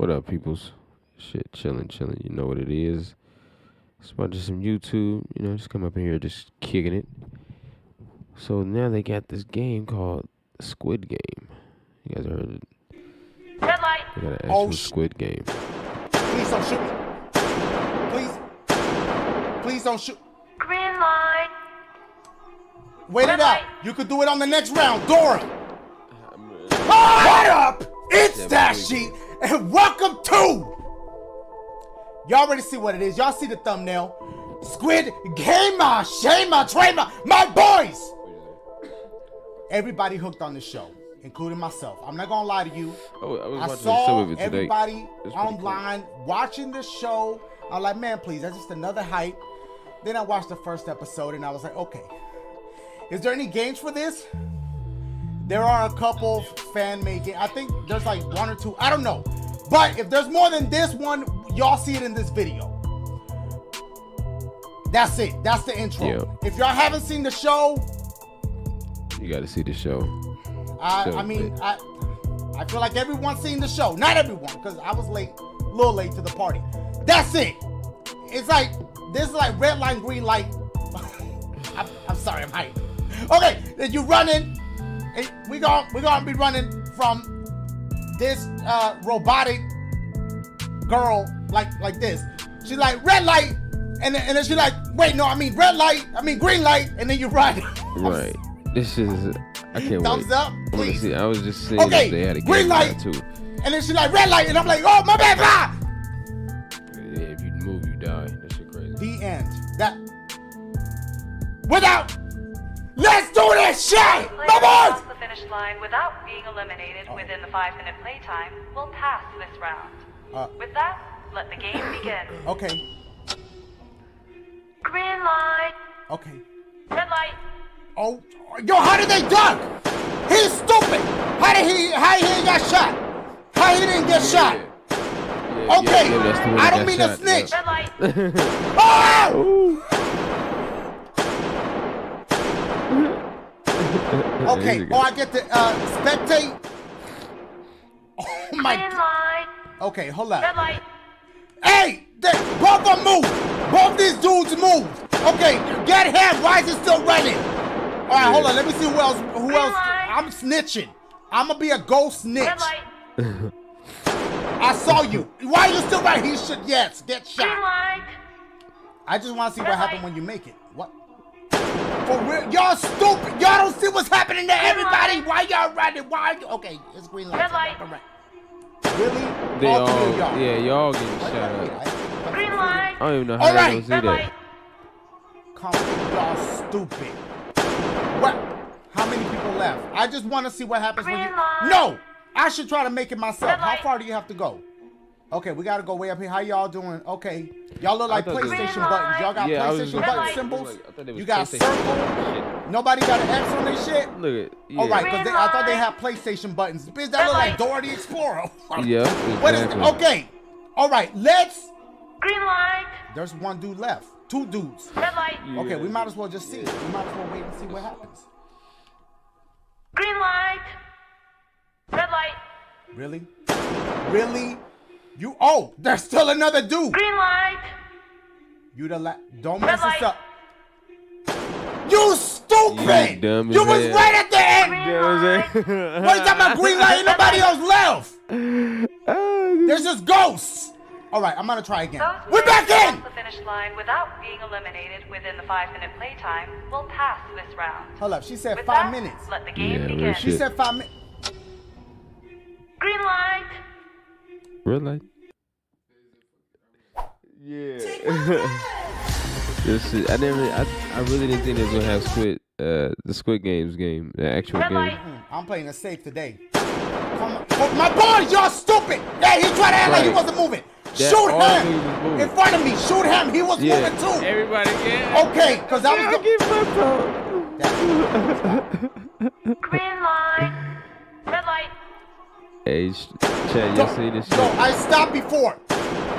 What up, peoples? Shit, chilling. You know what it is. It's about just some YouTube. Just come up in here, just kicking it. So now they got this game called Squid Game. You guys heard it? Red light. They got an actual Squid Game. Please don't shoot me. Please don't shoot. Green light. Wait Red it out. light. You could do it on the next round. Dory. What up? It's That Sheet, and welcome to. Y'all already see what it is. Y'all see the thumbnail. Squid Gamer, Shama, Trema, my boys. Everybody hooked on this show, including myself. I'm not gonna lie to you. I saw everybody online watching the show. I'm like, man, please, that's just another hype. Then I watched the first episode and I was like, okay, is there any games for this? There are a couple fan-made games. I think there's like one or two. I don't know. But if there's more than this one, y'all see it in this video. That's it. That's the intro. Yeah. If y'all haven't seen the show, you got to see the show. I feel like everyone's seen the show. Not everyone, because I was late, a little late to the party. That's it. It's like, this is like red light, green light. I'm sorry, I'm hyped. Okay, then you running. We're gonna be running from this robotic girl like this. She's like, red light, and then she's like, wait, no, I mean red light, I mean green light, and then you run. Right. This is, I can't Thumbs wait. up, please. I was just saying Okay, they had a game green light, too. and then she's like, red light, and I'm like, oh, my bad, blah. Yeah, if you move, you die. That shit crazy. The end. That. Without. Let's do this shit! My boys! Across the finish line without being eliminated within the 5-minute playtime will pass this round. With that, let the game begin. Okay. Green light. Okay. Red light. Oh, yo, how did they duck? He's stupid. How he ain't got shot? How he didn't get shot? Okay, I don't mean to snitch. Red light. Oh! Okay, I get to spectate. Oh my. Green light. Okay, hold up. Red light. Hey, both of them move. Both these dudes move. Okay, get him. Why is he still running? All right, hold on. Let me see who else. I'm snitching. I'm gonna be a ghost snitch. Red light. I saw you. Why are you still right? He should, yes, get Green shot. light. I just want to see what happened when you make it. What? For real? Y'all stupid. Y'all don't see what's happening to everybody. Why y'all running? Why? Okay, it's green light. Red light. Correct. Really? They all, y'all. yeah, y'all getting shot up. Green light. I don't even know how All they right. don't see Red that. light. Come on, y'all stupid. What? How many people left? I just want to see what happens when you. Green light. No! I should try to make it myself. Red How light. far do you have to go? Okay, we gotta go way up here. How y'all doing? Okay. Y'all look like I thought they- PlayStation Green buttons. Y'all got Yeah, I was PlayStation just- button Red symbols? I thought they was You got a PlayStation circle? shit. Nobody got an X on their shit? Look at, yeah. All right, because Green I thought they light. had PlayStation buttons. Bitch, that look like Dora the Explorer. Yeah, What is it? exactly. Okay. All right, let's. Green light. There's one dude left. Two dudes. Red light. Okay, we might as well just see. We might as well wait and see what happens. Green light. Red light. Really? Really? You? Oh, there's still another dude. Green light. You don't Red mess this light. up. You stupid! You dumb as You was hell. right at the end. Green You know what I'm light. saying? What you talking about? Green light? Ain't nobody else left. There's just ghosts. All right, I'm gonna try again. Those We're back players in. across the finish line without being eliminated within the 5-minute playtime will pass this round. Hold up. She said With 5 that, minutes. let the game Yeah, real begin. She shit. said 5 minutes. Green light. Red light. Yeah. This shit, I really didn't think they was gonna have the Squid Games game, the actual Red game. light. I'm playing it safe today. Come on. Oh, my boys, y'all stupid. Yeah, he tried to act like he Right. wasn't moving. That Shoot all he was him moving. in front of me. Shoot him. He was Yeah. moving too. Everybody get. Okay, because I was. Green light. Red light. Hey, Chad, you see this shit? No, I stopped before.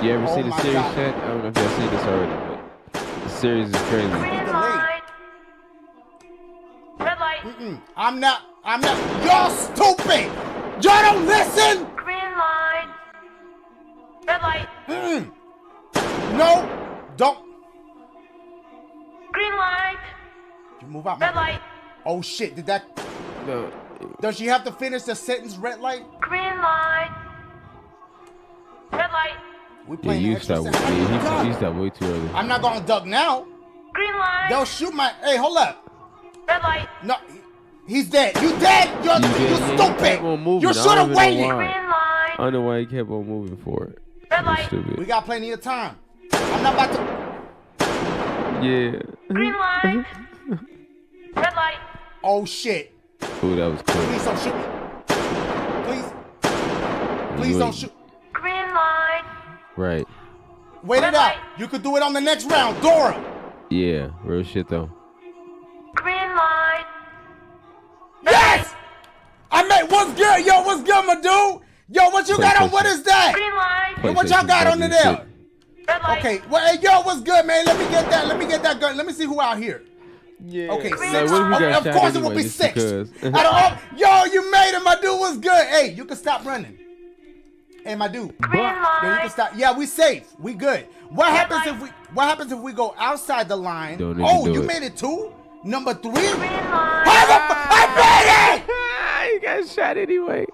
You ever Oh see the my series, God. Chad? I don't know if y'all seen this already, but the series is crazy. Green delayed. light. Red light. I'm not. Y'all stupid. Y'all don't listen. Green light. No, don't. Green light. You move out. Red light. Oh shit! Did that? No. Does she have to finish the sentence? Red light. Green light. Red light. We Yeah, playing you extra stopped. sound. Yeah, he stopped way too early. I'm not gonna duck now. Green light. They'll shoot my. Hey, hold up. Red light. No, he's dead. You dead? You're He stupid. kept on moving. You I should don't have even know waited. why. Green light. I don't know why he kept on moving for it. Red light. Stupid. We got plenty of time. I'm not about to. Yeah. Green light. Red light. Oh shit! Ooh, that was cool. Please don't shoot me. Please don't shoot. Green light. Right. Wait it Red out. light. You could do it on the next round, Dora. Yeah, real shit though. Green light. Yes! I made what's good, yo, what's good, my dude? Yo, what you got on? What is that? Green light. Yo, what y'all got under there? Red light. Okay, well, hey, yo, what's good, man? Let me get that gun. Let me see who out here. Yeah. Okay, Like, six. what if we got Of shot course it anyway, will be just six. because? Out of all, yo, you made it, my dude. What's good? Hey, you can stop running. Hey, my dude. Green Yeah, you light. can stop. Yeah, we safe. We good. What happens if we go outside the line? Don't even Oh, do you it. made it too? Number 3? Green light. I made it! You got shot anyway.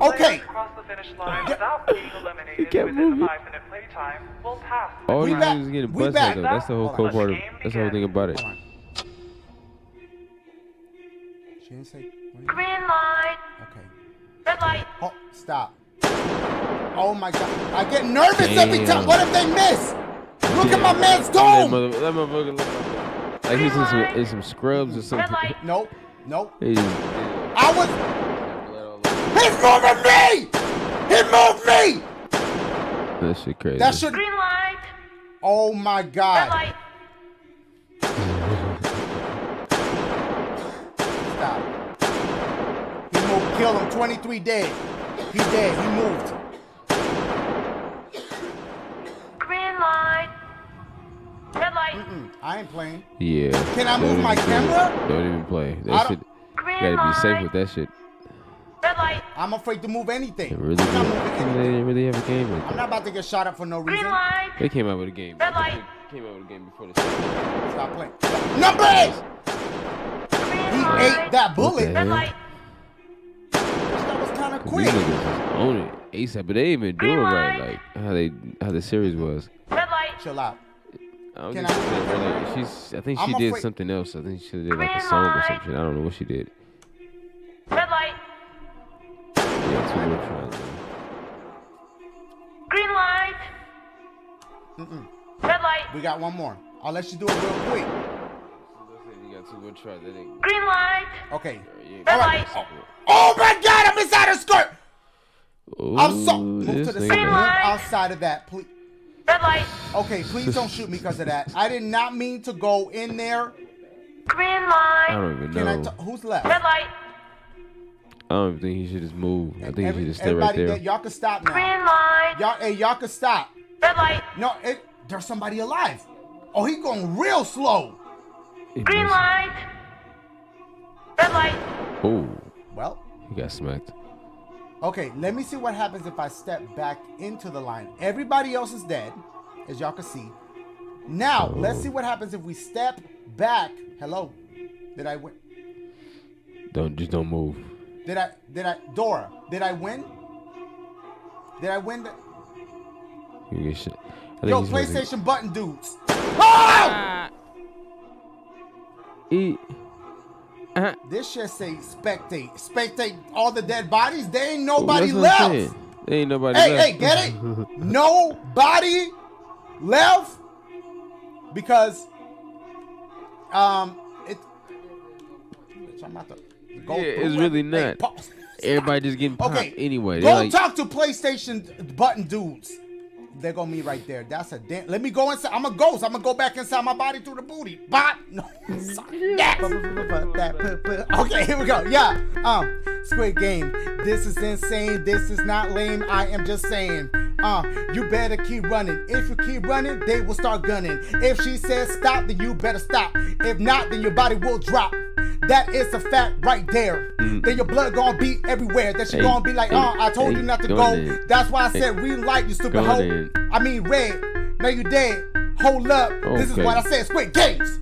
Okay. Cross the finish line without being eliminated kept within moving. the 5-minute playtime will pass. All We these back. niggas getting We busted back. though. That's the whole Hold cool on. part of that's the whole thing about it. Hold on. She didn't say. Green light. Okay. Red light. Oh, stop. Oh my God. I get nervous every time. Damn. What if they miss? Look at my man's That dome. motherfucker look like he's in some scrubs or Red something. light. Nope. Nope. He just- I was. He's moving me. He moved me. That shit crazy. That should. Green light. Oh my Red God. light. Stop. He moved. Kill him. 23 dead. He dead. He moved. Green light. Red light. I ain't playing. Yeah. Can I move Don't my even do it. camera? Don't even play. I That don't- shit. Green You gotta be safe light. with that shit. Red light. I'm afraid to move anything. It really I'm not good. moving They anything. didn't really have a game like I'm that. not about to get shot up for no Green reason. light. They came out with a game. Red light. They came out with a game before the season. Stop playing. Number 8. Green He light. ate that bullet. Okay. Red light. That was kind of 'Cause quick. these niggas just own it ASAP, but they ain't even do it Green right. light. Like how the series was. Red light. Chill out. I don't Can think I she move did my really- camera? I think I'm she did afraid- something else. I think she did like a Green song or light. something. I don't know what she did. Red light. Yeah, 2 more tries. Man. Green light. Red light. We got one more. I'll let you do it real quick. You got 2 more tries. That ain't. Green light. Okay. Yeah, Red All right. light. Oh my God! I'm inside her skirt. I'm so Ooh, move to this the nigga. side. Green Move light. outside of that, please. Red light. Okay, please don't shoot me because of that. I did not mean to go in there. Green I light. don't even Can I? know. Who's left? Red light. I don't even think he should just move. I think he should just stay right Everybody there. dead. Y'all can stop now. Green light. Y'all can stop. Red light. No, there's somebody alive. Oh, he going real slow. He Green missed. light. Red light. Oh, Well, he got smacked. okay, let me see what happens if I step back into the line. Everybody else is dead, as y'all can see. Now, let's see what happens if we step back. Hello? Did I win? Don't move. Dora, did I win? Did I win? You get shit. I think Yo, he's supposed to- PlayStation button dudes. Oh! This shit say spectate. Spectate all the dead bodies. There ain't nobody That's what I'm left. saying. There ain't nobody Hey, left. hey, get it? Nobody left because it. Bitch, I'm about to go Yeah, through it's it. really Hey, not. pause. Everybody just getting popped Okay, anyway. Go They're like, talk to PlayStation button dudes. They're gonna be right there. That's a damn. Let me go inside. I'm a ghost. I'm gonna go back inside my body through the booty. Bot. No. Sorry. Yes. Okay, here we go. Yeah. Squid Game. This is insane. This is not lame. I am just saying. You better keep running. If you keep running, they will start gunning. If she says stop, then you better stop. If not, then your body will drop. That is a fact right there. Then your blood gonna be everywhere. That you gonna be like, I told you not to go. That's why I said green light, you stupid hoe. I mean red. Now you dead. Hold up. This is what I said. Squid Games.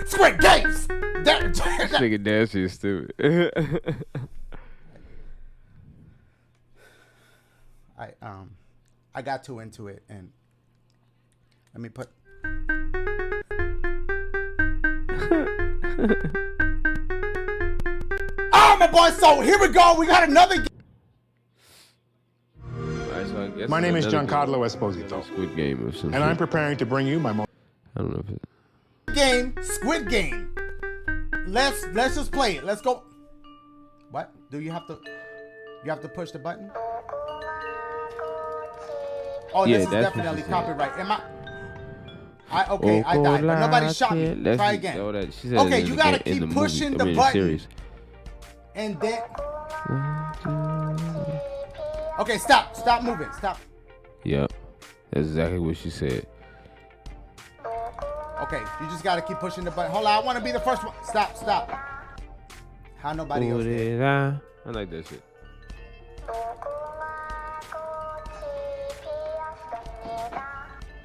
Squid Games. This nigga that shit stupid. I got too into it, and let me put. Oh my boy! So here we go. We got another. My name is Giancarlo Esposito. Squid Game or something. And I'm preparing to bring you my most. I don't know if it. Game, Squid Game. Let's just play it. Let's go. What? Do you have to? You have to push the button. Oh, yeah, this is definitely copyright. Am I? Okay, I died. But nobody shot me. Try again. Okay, you gotta keep pushing the button. And then. Okay, stop. Stop moving. Stop. Yep. That's exactly what she said. Okay, you just gotta keep pushing the button. Hold on, I wanna be the first one. Stop, stop. How nobody else did. I like that shit.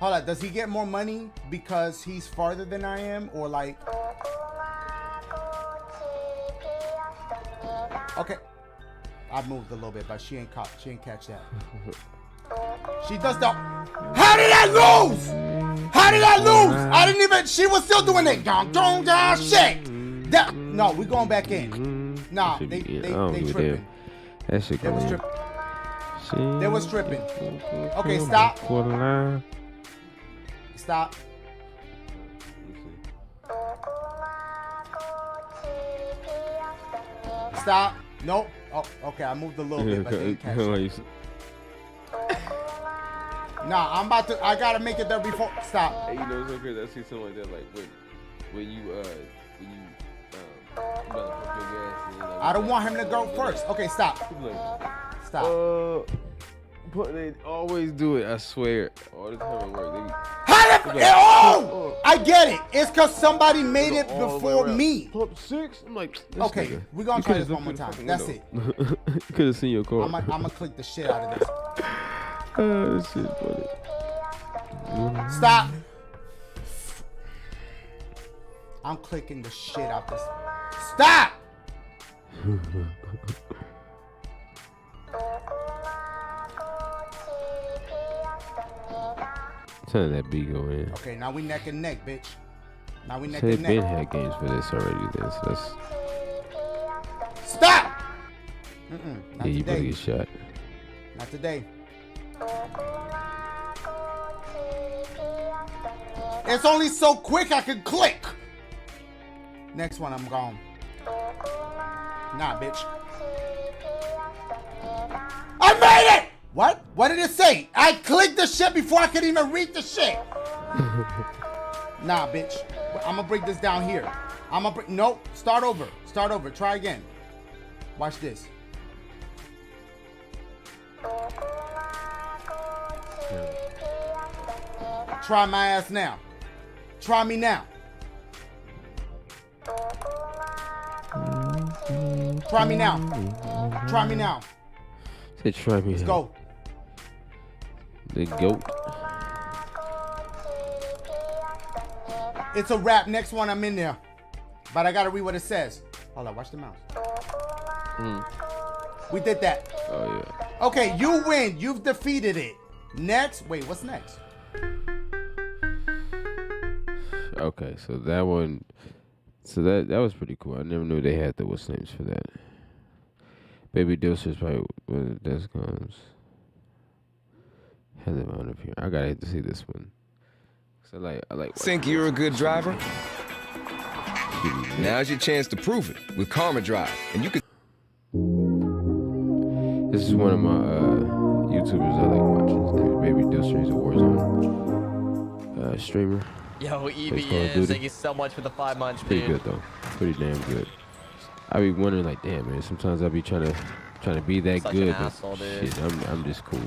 Hold on, does he get more money because he's farther than I am? Or like... Okay. I moved a little bit, but she ain't catch that. She does the... How did I lose? How did I lose? I didn't even... She was still doing it. Shit. No, we going back in. Nah, they tripping. That shit They was tripping. They was tripping. Okay, stop. Stop. Stop. Nope. Oh, okay. I moved a little bit, but they didn't catch it. Nah, I'm about to. I gotta make it there before. Stop. Hey, you know what's so crazy? I see something like that, like when you about to pump your gas. And like, I don't want him to go first. Okay, stop. Stop. But they always do it. I swear, all the time at work. I get it. It's because somebody made it before me. Pump 6. I'm like, okay, we're gonna try this one more time. That's it. Could have seen your car. I'm gonna click the shit out of this. This shit funny. Stop. I'm clicking the shit out this. Stop. Turn that beat go in. Okay, now we neck and neck, bitch. Now we neck and neck. They've been had games for this already. Then, so that's... Stop. Yeah, you better get shot. Not today. It's only so quick I can click. Next one, I'm gone. Nah, bitch. I made it! What? What did it say? I clicked the shit before I could even read the shit. Nah, bitch. I'm gonna break this down here. Nope. Start over. Start over. Try again. Watch this. Try my ass now. Try me now. Try me now. Try me now. Say try me. Let's go. The goat. It's a wrap. Next one, I'm in there. But I gotta read what it says. Hold on, watch the mouse. We did that. Oh, yeah. Okay, you win. You've defeated it. Next. Wait, what's next? Okay, so that one. So that was pretty cool. I never knew they had the what's names for that. Baby Deuces probably when the desk comes. Has it on up here. I gotta hate to see this one. So I like. Think you're a good driver? Now's your chance to prove it with Karma Drive, and you can. This is one of my YouTubers I like watching. His name is Baby Deuces. He's a Warzone streamer. Yo, EVS, thank you so much for the 5 months, dude. Pretty good though. Pretty damn good. I be wondering like, damn man, sometimes I be trying to be that Such good, an but asshole, dude. shit, I'm just cool.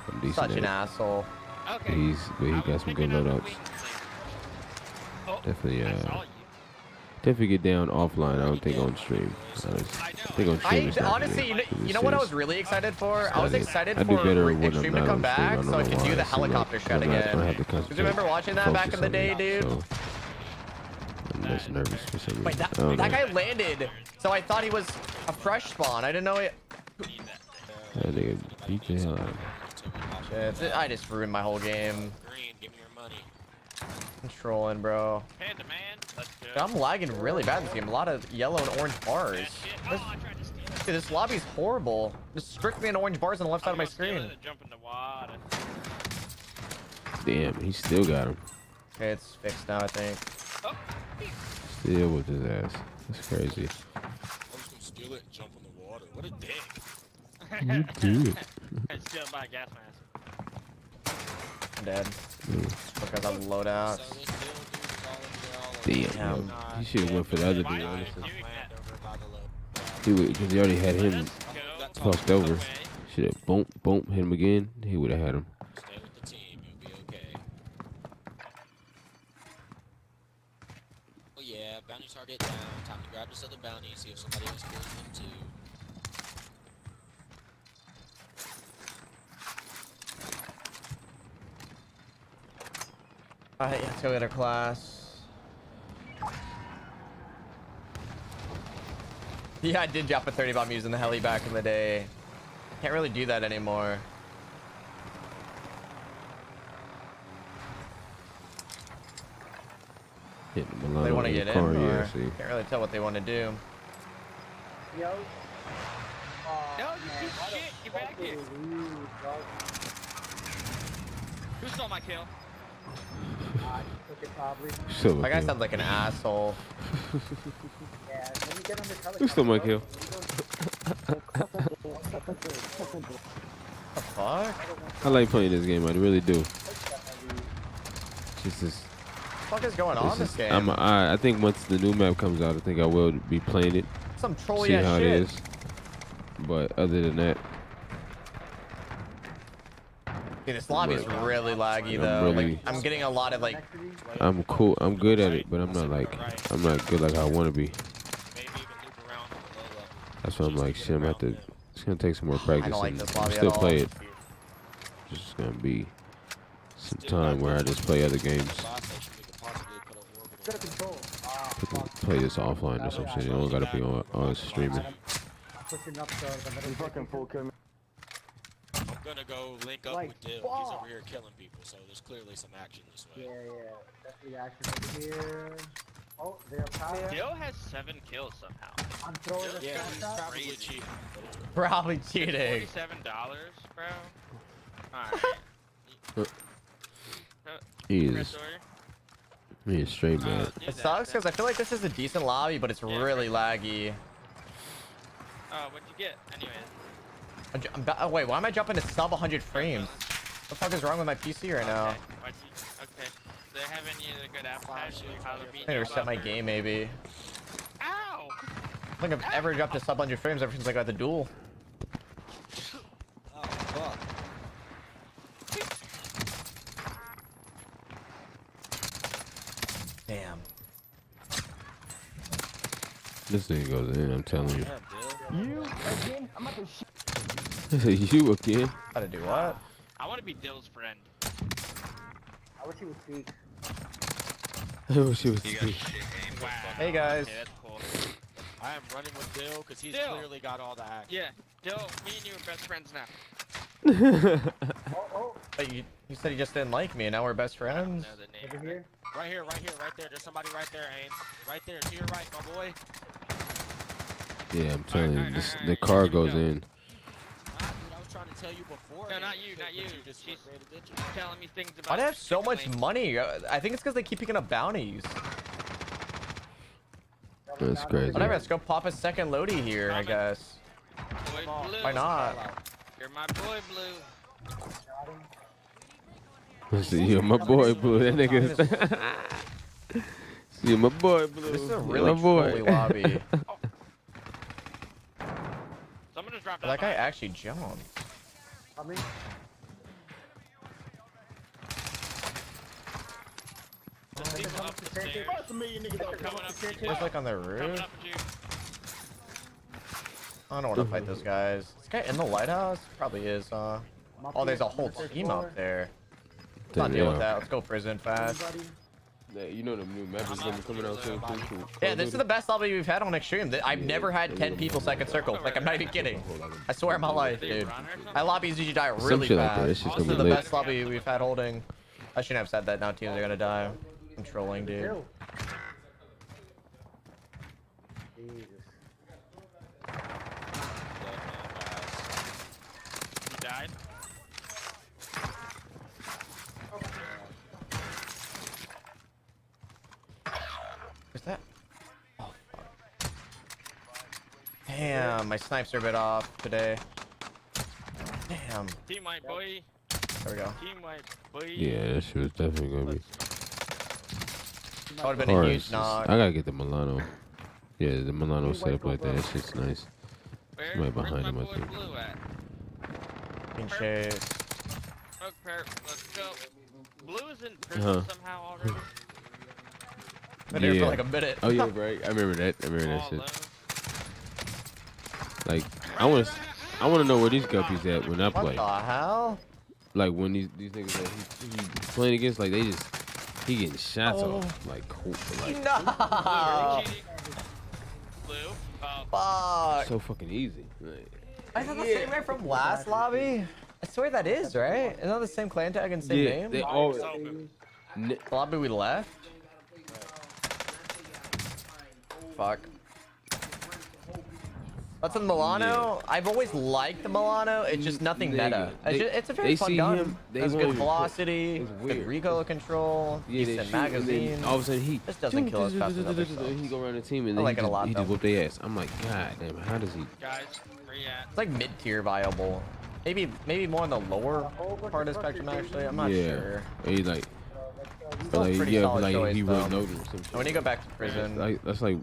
I'm decent. Such an asshole. Okay. But he got some good loadouts. Oh, Definitely, definitely get down offline. I don't think on stream. I think on stream. It's not Honestly, for me, you know what I was really excited for? I was excited I do better for when I'm Extreme to not come on stream. I back don't so I know could do why. the It seems helicopter like shot I'm not again. gonna have to Do you concentrate, remember watching that back in the focus day, on dude? it, so I'm just nervous for some reason. Wait, I don't that know. guy landed, so I thought he was a fresh spawn. I didn't know it. That nigga beat the hell out of me. Shit, I just ruined my whole game. Green, give me your money. I'm trolling, bro. Panda man, let's go. Dude, I'm lagging really bad in this game. A lot of yellow and orange bars. This, dude, this lobby's horrible. Just strictly in orange bars on the left side of my screen. Jump in the water. Damn, he still got him. Okay, it's fixed now, I think. Still with his ass. That's crazy. I was gonna steal it and jump in the water. What a dick. You do it. Steal by a gas mask. I'm dead. Because I'm loadout. Damn, yo. He should have went for the other dude, honestly. He would, because he already had him fucked over. Should have boom, boom, hit him again. He would have had him. Stay with the team, you'll be okay. Oh yeah, bounty target down. Time to grab this other bounty and see if somebody else kills them too. Alright, let's go get our class. Yeah, I did drop a 30 bomb using the heli back in the day. Can't really do that anymore. Hitting him a lot They on want to the get in, car, yeah, or see. can't really tell what they want to do. Yo. No, you piece of shit, get back here. Who stole my kill? I took it probably. So My guy sounds like an asshole. Yeah, let me get on this helicopter. Who stole my kill? The fuck? I like playing this game. I really do. Just this. What the fuck is going on in this game? I think once the new map comes out, I think I will be playing it. Some trolly See ass how shit. it is. But other than that, Dude, this lobby's really laggy I'm though. really- Like, I'm getting a lot of like. I'm cool. I'm good at it, but I'm not good like I want to be. Maybe even loop around on the low level. That's why I'm like, shit. I'm gonna have to. It's gonna take some more practice. I don't like and this lobby still at all. play it. It's just gonna be some time where I just play other games. Fire station, we could possibly put a orbital. Good control. Play this offline or some shit. You don't gotta be on streaming. Pushing up the middle. Fucking full kill. I'm gonna go link up Like, with Dill. He's fuck. over here killing people, so there's clearly some action this way. Yeah. Definitely action over here. Oh, they're power. Dill has 7 kills somehow. I'm throwing a Yeah, he's shot. probably cheating. But it's Probably cheating. $47, bro. Alright. He is straight mad. It sucks because I feel like this is a decent lobby, but it's really laggy. Oh, what'd you get? Anyways. Wait, why am I jumping to sub 100 frames? What the fuck is wrong with my PC right now? Okay. Do they have any other good appetizers? I need to reset my game maybe. Ow! I don't think I've ever jumped to sub 100 frames ever since I got the duel. Oh, fuck. Damn. This thing goes in. I'm telling you. Dill. You again? I'm about to shit. You again? How to do what? I want to be Dill's friend. I wish he would speak. Oh, she was. Wow. Hey, guys. Okay, that's cool. I am running with Dill because he's Dill. clearly got all the action. Yeah, Dill, me and you are best friends now. Oh, But you said you just didn't like me, and now we're best friends. Know the name. over here. Right here, right here, right there. There's somebody right there, Ames. Right there, to your right, my boy. Yeah, I'm telling you. The car goes in. Ah, dude, I was trying to tell you before. No, man. not you, not you. Just She's went right into it. telling me things about. Why do I have so much Chicken Wing. money? I think it's because they keep picking up bounties. That's crazy. Whatever, let's go pop a second loadie here, I guess. Boy Blue. Why not? You're my boy, Blue. See, you're my boy, Blue. That nigga. See, you're my boy, Blue. This is a You're really my boy. trolly lobby. Someone just dropped That guy out. actually jumped. People up the stairs. Coming up to you. It's like on the roof. Coming up to you. I don't want to fight those guys. This guy in the lighthouse? Probably is, Oh, there's a whole team out there. Let's not deal with that. Let's go prison fast. Yeah, you know the new map is gonna be coming out soon. Yeah, this is the best lobby we've had on Extreme. I've never had 10 people second circle. Like, I'm not even kidding. I swear on my life, dude. My lobbies usually die really fast. This is the best lobby we've had holding. I shouldn't have said that. Now teams are gonna die. I'm trolling, dude. He died. Where's that? Oh, fuck. Damn, my snipes are a bit off today. Damn. Team white boy. There we go. Yeah, that shit was definitely gonna be. That would have been a huge knock. I gotta get the Milano. Yeah, the Milano setup like that. That shit's nice. Somebody behind him, I think. Can chase. Let's go. Blue is in prison somehow already. Been here for like a minute. Oh yeah, right. I remember that. I remember that shit. Like, I want to know where these guppies at when I play. What the hell? Like when these niggas that he playing against, like he getting shots off. Like cool. Like No. Blue. Fuck. so fucking easy. Like, I thought the same right from last lobby. I swear that is right. Isn't that the same clan tag and same name? They all. The lobby we left. Fuck. That's a Milano. I've always liked the Milano. It's just nothing meta. It's a very fun gun. There's good velocity, good recoil control, decent magazine. All of a sudden he This doesn't kill us fast enough. he go around the team and I then like it a lot, he just though. whoop their ass. I'm like, God damn, how does he? Guys, where you at? It's like mid-tier viable. Maybe more on the lower part of the spectrum actually. I'm not sure. He like, Still a pretty solid like choice, he though. would know or some shit. When you go back to prison, That's like.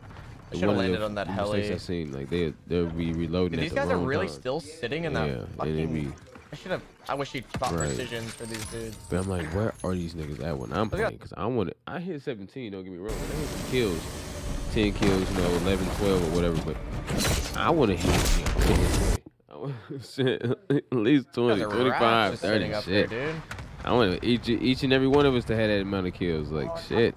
I should have landed on that mistakes heli. I seen, like they'll be reloading. Dude, at these the guys are wrong really time. still sitting in that and fucking. it be, I wish he thought Right. precisions for these dudes. but I'm like, where are these niggas at when I'm playing? Because I hit 17. Don't get me wrong. I hit some kills, 10 kills, 11, 12, or whatever. But I want to hit 20. At least 20, Guys are 25, rats just 30. sitting up Shit. there, dude. I want each and every one of us to have that amount of kills. Like shit.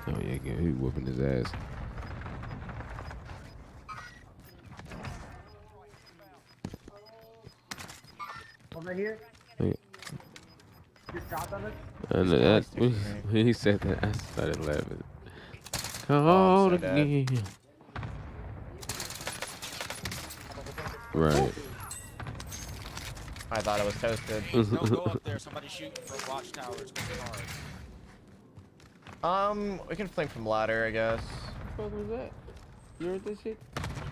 Oh yeah, he whooping his ass. Over here. Hey. You shot on it? I know that when he said that, I started laughing. Call again. Right. I thought it was toasted. Don't go up there. Somebody's shooting from watchtowers. We can flank from ladder, I guess. What was that? You heard this shit?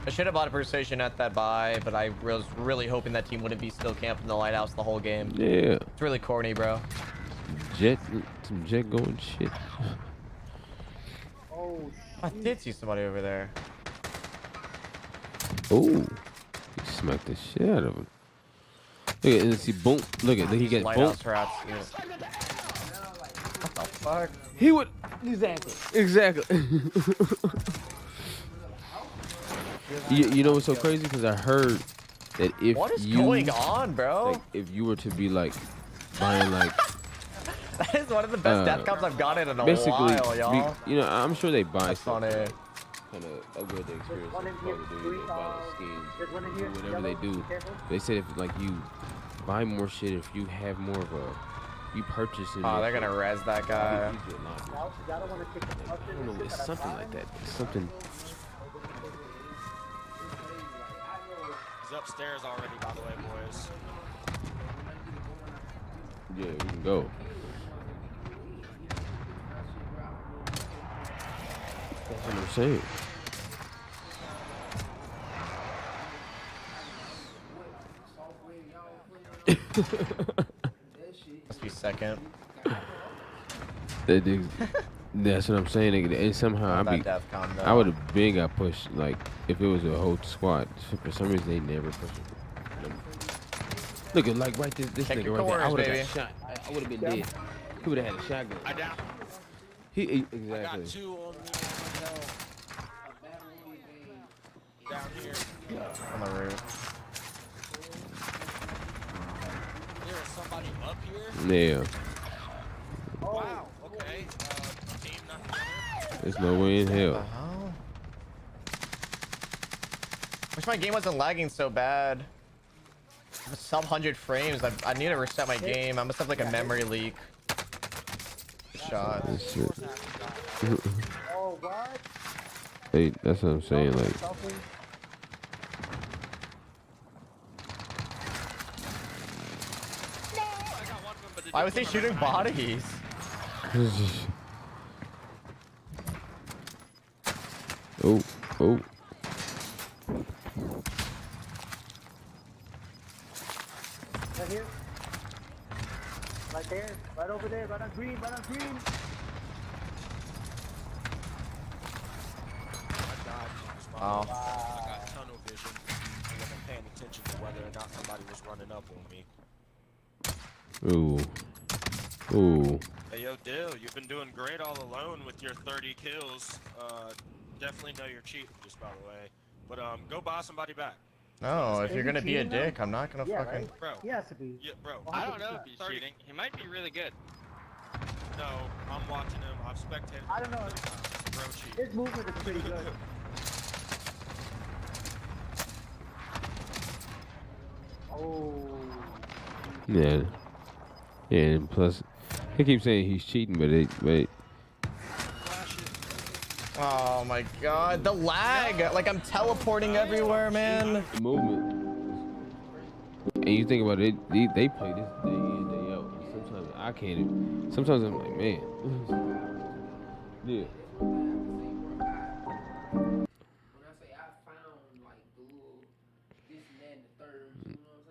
I should have bought a precision at that buy, but I was really hoping that team wouldn't be still camping the lighthouse the whole game. Yeah. It's really corny, bro. Some jet going shit. Oh, I did see somebody over there. Ooh. He smacked the shit out of him. Look at see boom. Look at he get boom. Lighthouse rats. Yeah. What the fuck? He would exactly. you know what's so crazy? Because I heard that if What is you going on, bro? like, if you were to be like buying like That is one of the best death comps I've gotten in a basically, while, y'all. you know, I'm sure they buy That's stuff funny. to kind of upgrade the experience. one in Of here, Call of Duty. three, They buy the skins, there's one in here, whatever they yellow, do. careful. They said if like you buy more shit, if you have more of a you purchase it. Oh, they're gonna res that guy. Y'all don't want to kick the I don't know, it's something like that. It's something. He's upstairs already, by the way, boys. Yeah, we can go. That's what I'm saying. Must be second. That's what I'm saying. And somehow That death combo. I would have been got pushed. Like if it was a whole squad. For some reason, they never pushed it. Look at like right this Check nigga your right there. I corners, would baby. have got shot. I would have been dead. He would have had a shotgun. I down. Exactly. I got 2 on me. Down here. On the roof. There is somebody up here. Yeah. Wow. Okay. Team not together. There's no way in hell. Wish my game wasn't lagging so bad. Sub 100 frames. I need to reset my game. I must have like a memory leak. Shot. Oh, what? Hey, that's what I'm saying. Like, Why was he shooting bodies? oh. Right here. Right there. Right over there. Right on green. Right on green. Oh. I got tunnel vision. I wasn't paying attention to whether or not somebody was running up on me. Ooh. Hey, yo, Dill, you've been doing great all alone with your 30 kills. Definitely know you're cheating, just by the way. But go buy somebody back. No, if you're gonna be a dick, I'm not gonna fucking. Right? Bro. He has to be. Yeah, bro. I don't know if he's cheating. He might be really good. No, I'm watching him. I've spectated. I don't know. Bro, cheat. His movement is pretty good. Oh. Yeah. Yeah, and plus, he keeps saying he's cheating, but Oh my god, the lag! Like I'm teleporting everywhere, man. the movement. And you think about it, they play this day in, day out. Sometimes I can't even. Sometimes I'm like, man. Yeah.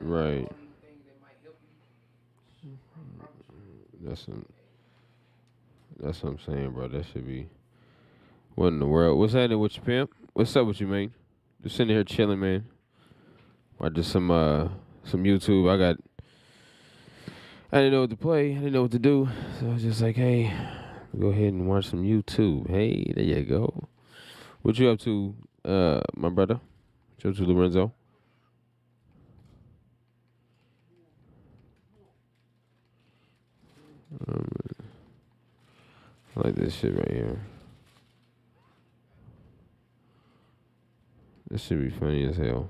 Right. That's what I'm saying, bro. That should be. What in the world? What's happening with you, pimp? What's up with you, man? Just sitting here chilling, man. I just some YouTube. I didn't know what to play. I didn't know what to do. So I was just like, hey, go ahead and watch some YouTube. Hey, there you go. What you up to, my brother? What you up to, Lorenzo? I like this shit right here. This should be funny as hell.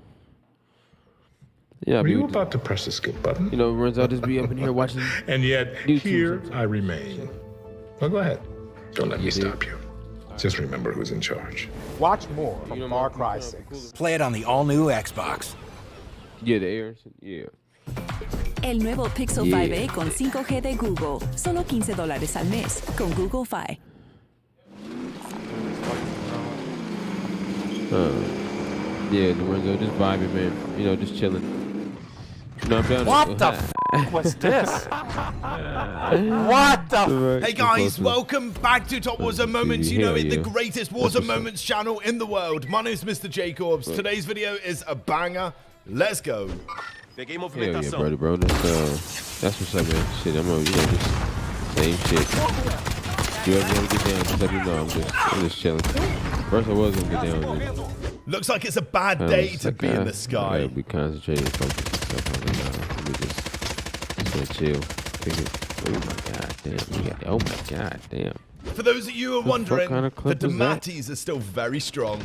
Yeah, Were you about to press the skip button? You know, Lorenzo, I'll just be up in here watching. And yet, YouTube here sometimes. I remain. Well, go ahead. Don't let me stop you. Just remember who's in charge. Watch more from Far Cry 6. Play it on the all-new Xbox. Yeah, the air. Yeah. El nuevo Pixel 5a con 5G de Google. Solo $15 al mes con Google Fi. Yeah, Lorenzo, just vibing, man. You know, just chilling. No, I'm down. What the f was this? What the Hey guys, welcome back to Top Warzone Moments. You know it, the greatest Warzone Moments channel in the world. My name's Mr. Jacobs. Today's video is a banger. Let's go. Hell yeah, brother, bro. That's what's up, man. Shit, I'm on, just same shit. You ever want to get down, just let me know. I'm just chilling. First I was going to get down. Looks like it's a bad day to be in the sky. I'll be concentrating, focused and stuff. I'm like, nah, let me just chill. Take it. Oh my god, damn. Oh my god, damn. For those of you who are wondering, kind of the clip is that? Dematis are still very strong.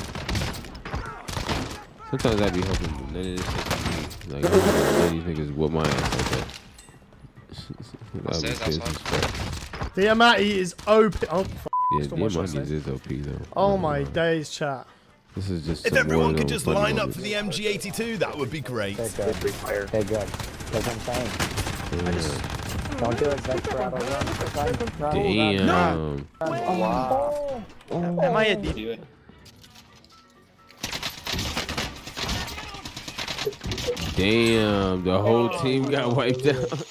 Sometimes I be hoping none of this shit to me. Like, none of these niggas whoop my ass like that. Diamati is OP. Oh, yeah, Diamati is OP though. Oh my days, chat. This is just. If everyone could just line up for the MG82, that would be great. Hey, good. Hey, good. That's what I'm saying. Don't do it, Desperado. Damn. No. Wow. Am I a D? Damn, the whole team got wiped out.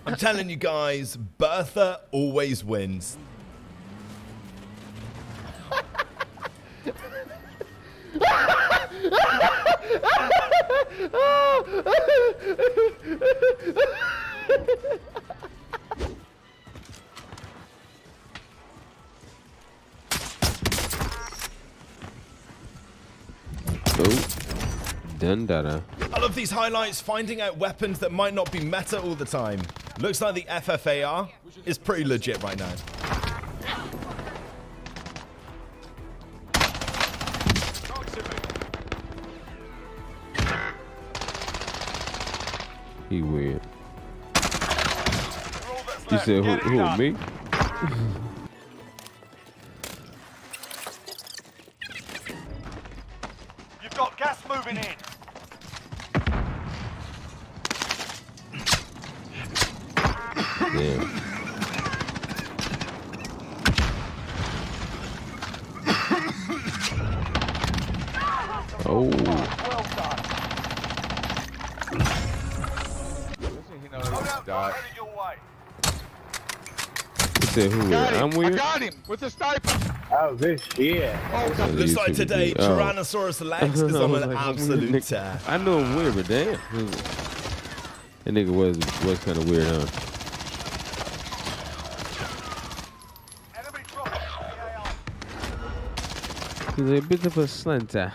I'm telling you guys, Bertha always wins. Oh. Dun da da. I love these highlights, finding out weapons that might not be meta all the time. Looks like the FFAR is pretty legit right now. He weird. You said who me? You've got gas moving in. Damn. Oh. Well done. You said who weird? I'm weird? I got him with a sniper. Oh, good shit. Looks like today, Tyrannosaurus Lex is on an absolute tear. I know I'm weird, but damn. That nigga was kind of weird, huh? He's a bit of a slanter.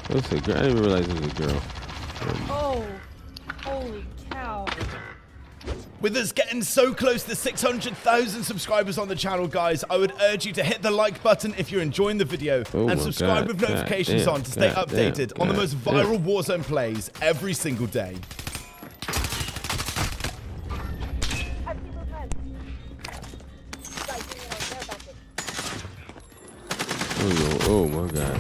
What's a girl? I didn't realize it was a girl. Oh, holy cow. With us getting so close to 600,000 subscribers on the channel, guys, I would urge you to hit the like button if you're enjoying the video and subscribe with notifications on to stay updated on the most viral Warzone plays every single day. Oh my god.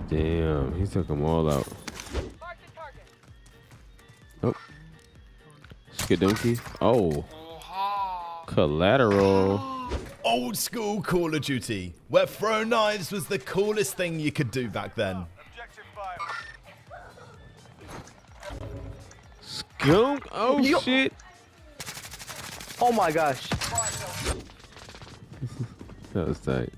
Damn, he took them all out. Oh. Skadunky. Oh. Collateral. Old school Call of Duty, where throw knives was the coolest thing you could do back then. Skunk? Oh shit. Oh my gosh. That was tight.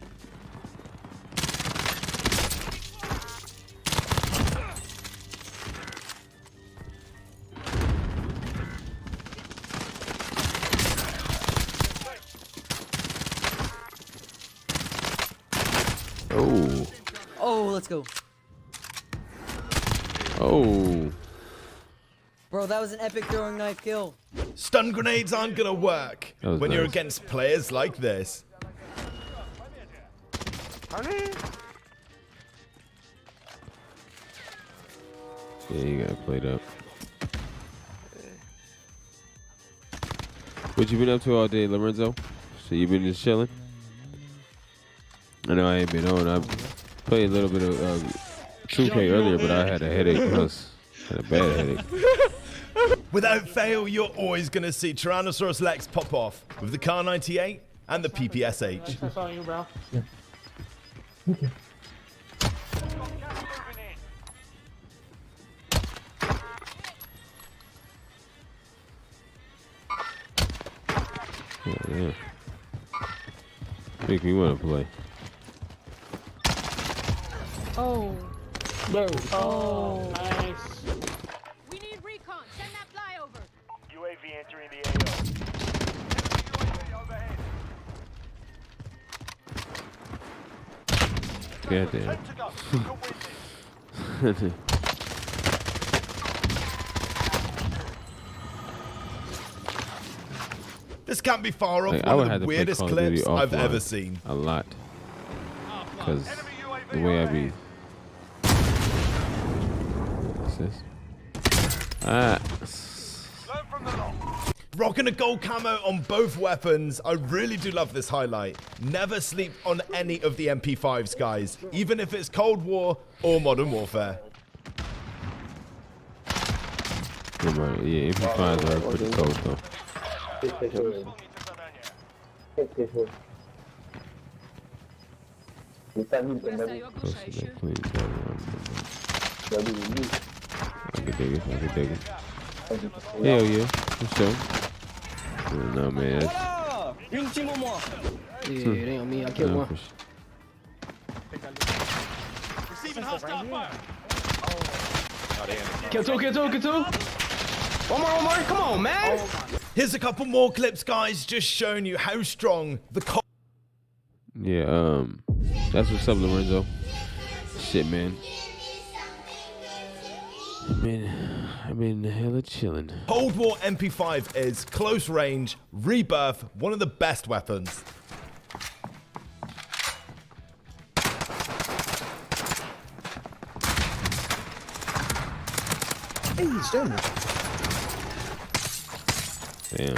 Oh. Oh, let's go. Oh. Bro, that was an epic throwing knife kill. Stun grenades aren't gonna work when you're against players like this. Yeah, you got played up. What you been up to all day, Lorenzo? So you been just chilling? I know I ain't been on. I played a little bit of 2K earlier, but I had a headache. I had a bad headache. Without fail, you're always going to see Tyrannosaurus Lex pop off with the Kar 98 and the PPSH. That's on you, bro. Yeah. Make me want to play. Oh. Bro. Oh, nice. We need recon. Send that flyover. UAV entering the AO. Goddamn. This can't be far off Like, one of the weirdest clips I've ever seen. A lot. Because the way I be. What's this? Rocking a gold camo on both weapons. I really do love this highlight. Never sleep on any of the MP5s, guys, even if it's Cold War or Modern Warfare. Yeah, MP5s are pretty cold though. I can dig it. Hell yeah, for sure. No man. Yeah, it ain't on me. I killed one. Receiving hostile fire. Kill two. One more. Come on, man. Here's a couple more clips, guys, just showing you how strong the Yeah, that's what's up, Lorenzo. Shit, man. I've been hella chilling. Cold War MP5 is close range, rebirth, one of the best weapons. Hey, he's doing it. Damn.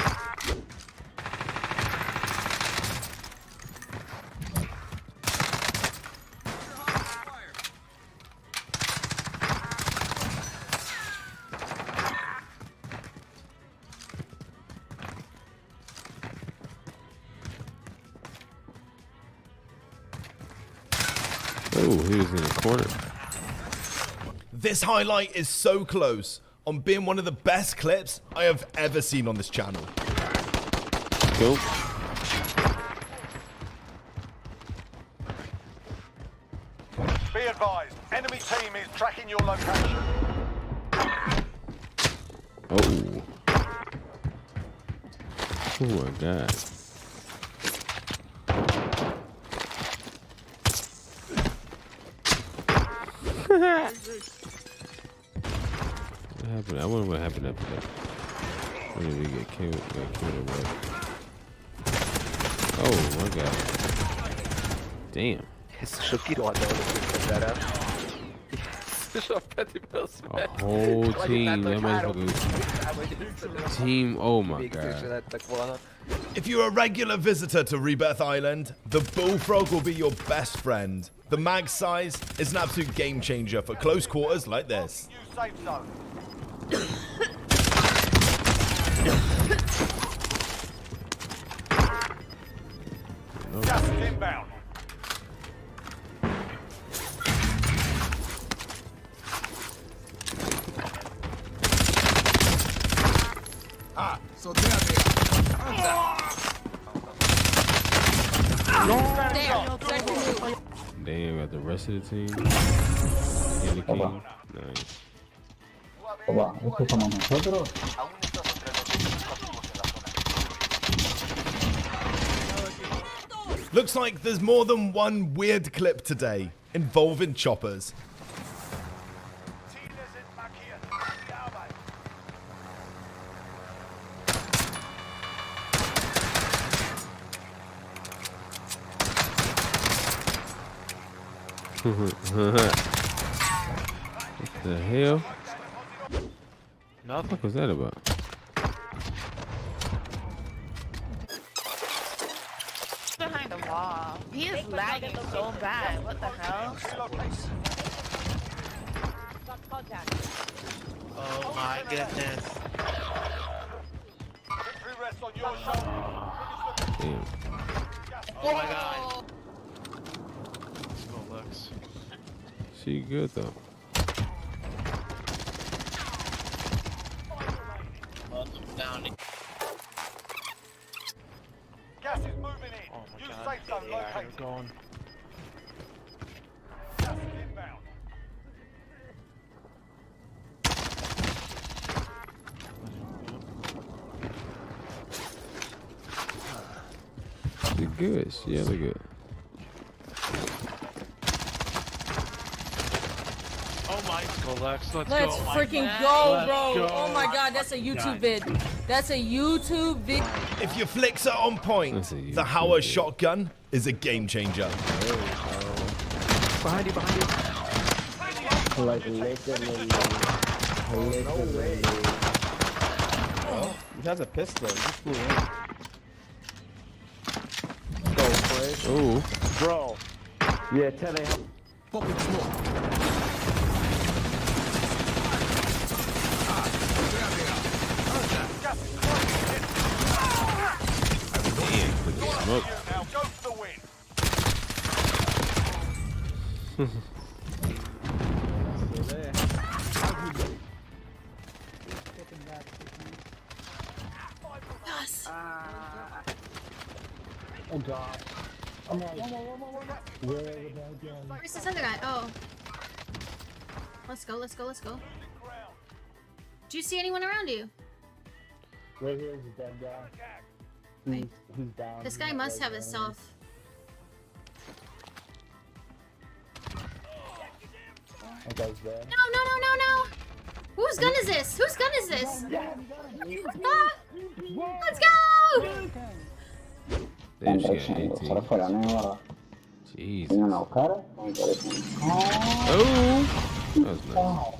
Oh, he was in the corner. This highlight is so close on being one of the best clips I have ever seen on this channel. Cool. Be advised, enemy team is tracking your location. Oh. Oh my God. What happened? I wonder what happened after that. When did we get killed? Got killed or what? Oh my God. Damn. Så gider han der der. Det så fedt i A whole team. That motherfucker. Team. Oh my God. If you're a regular visitor to Rebirth Island, the Bullfrog will be your best friend. The mag size is an absolute game changer for close quarters like this. Safe zone. Gas is inbound. Ah, so there they are. Damn, got the rest of the team. In the king. Nice. Looks like there's more than one weird clip today involving choppers. What the hell? Nothing. What was that about? Behind the wall. He is lagging so bad. What the hell? Oh my goodness. Damn. Oh my God. Let's go, Lex. She good though. Gas is moving in. Oh my Use God. safe zone Yeah, located. they're going. Gas is inbound. She good. She hella good. Oh my. Let's go, Lex. Let's Let's go. freaking go, Let's bro. go. Oh my God, that's a YouTube vid. That's a YouTube vid. If your flicks are on point, the Howard shotgun is a game changer. Behind you, behind you. Like literally. Oh, he has a pistol. He flew in. Go, Chris. Ooh. Bro. Yeah, tell me how. Fucking smoke. Smoke. Now go for the win. Yes. Oh God. I'm like, where would I go? Where's this other guy? Oh. Let's go, let's go, let's go. Do you see anyone around you? Right here is a dead guy. He's down. This guy must have a self. That guy's dead. No, no, no, no, no! Whose gun is this? Whose gun is this? Ah! Let's go! Damn, she got 18. Jesus. Oh, that was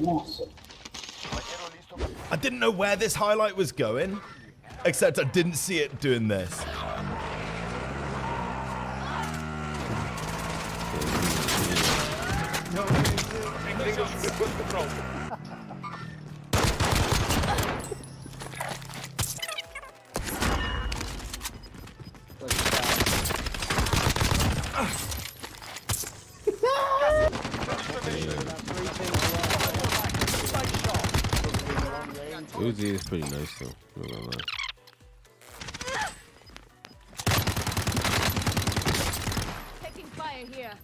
nice. I didn't know where this highlight was going, except I didn't see it doing this. Uzi is pretty nice though. Not gonna lie. Taking fire here.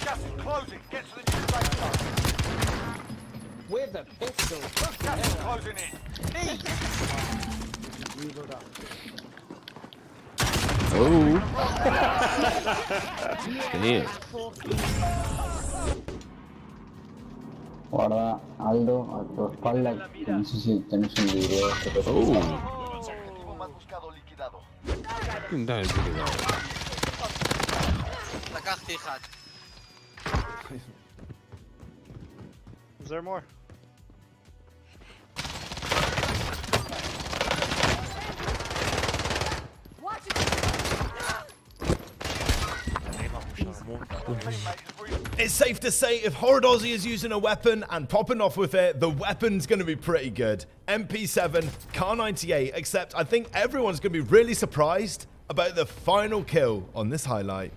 Gas is closing. Get to the new safe zone. With the pistol. Gas is closing in. Oh. Damn. Guarda, Aldo, a tua spalla non si sente nessun video. Oh. Dai, לקחתי אחד. Is there more? It's safe to say if Horrid Aussie is using a weapon and popping off with it, the weapon's going to be pretty good. MP7, Kar 98, except I think everyone's going to be really surprised about the final kill on this highlight.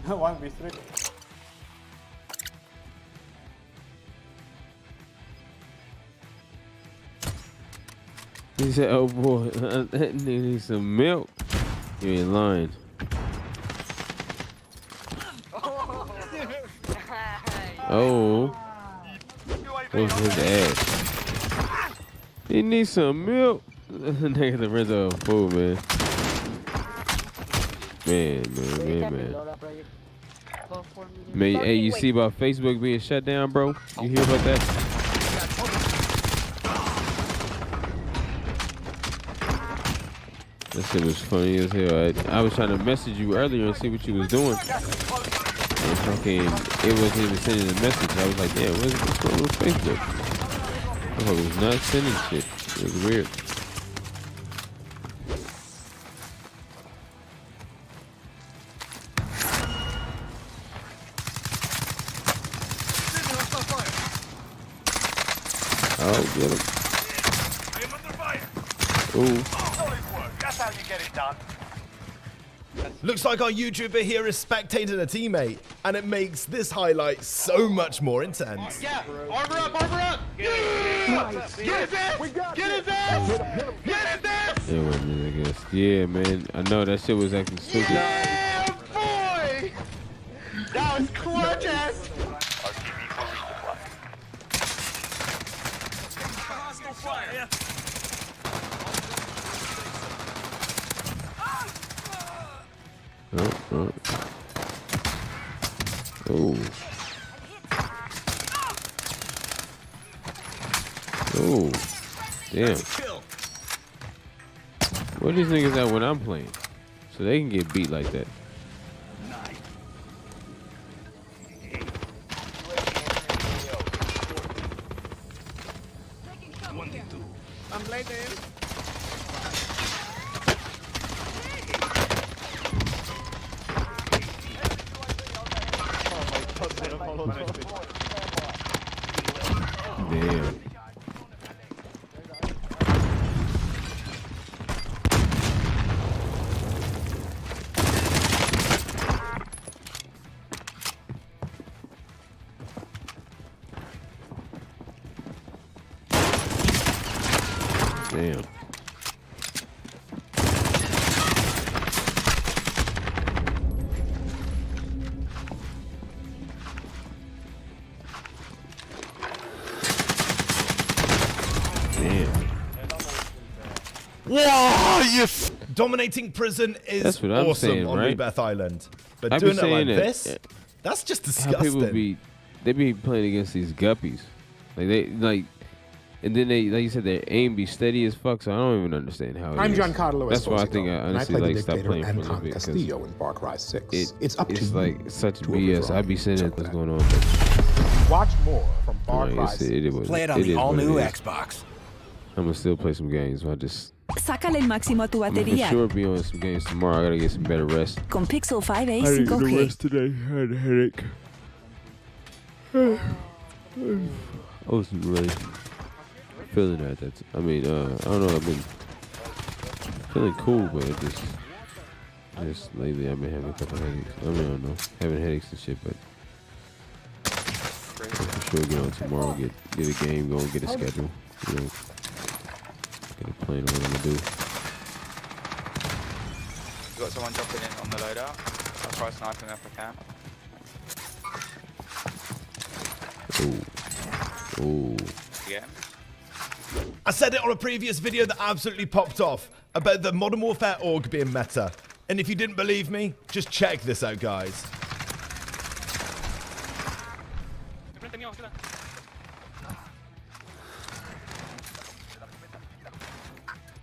1v3. He said, oh boy, that nigga needs some milk. You ain't lying. Oh. What's his ass? He needs some milk. Nigga, the rest of food, man. Man. Man, hey, you see about Facebook being shut down, bro? You hear about that? That shit was funny as hell. I was trying to message you earlier and see what you was doing. And fucking, it wasn't even sending a message. I was like, damn, what's going on with Facebook? I was not sending shit. It was weird. Oh, get him. Ooh. That's how you get it done. Looks like our YouTuber here is spectating a teammate, and it makes this highlight so much more intense. Yeah, armor up, armor up! Yeah! Get his ass! Get his ass! Get his ass! Yeah, wait a minute, I guess. Yeah, man. I know that shit was acting stupid. Yeah, boy! That was clutch ass! Oh. Oh. Oh. Damn. Where these niggas at when I'm playing? So they can get beat like that. I'm blading. Damn. Damn. Whoa, dominating prison is awesome saying, on right? Rebeth Island. But doing it like this, that's just disgusting. How people they be playing against these guppies. And then they, like you said, their aim be steady as fuck, so I don't even understand how it I'm is. Giancarlo That's why I think I honestly play the stopped playing for a little Anton bit. Castillo in Far Cry 6. It's up to It's you like such to BS. I be saying check what's that. going on. But Watch more from Far Cry 6. Play it on the all-new Xbox. I'm gonna still play some games. I just... Sácale el máximo a tu I'm for batería. sure be on some games tomorrow. I gotta get some better rest. Con Pixel 5a I didn't get 5G. rest today. I had a headache. I was really feeling that. I mean, I don't know. I've been feeling cool, but it just lately I've been having a couple headaches. I mean, I don't know, having headaches and shit, but I'll for sure get on tomorrow. Get a game going, get a schedule. You know, get a plan on what I'm gonna do. You got someone dropping in on the loadout. I'll try sniping them if I can. Oh. Yeah. I said it on a previous video that absolutely popped off about the Modern Warfare org being meta. And if you didn't believe me, just check this out, guys.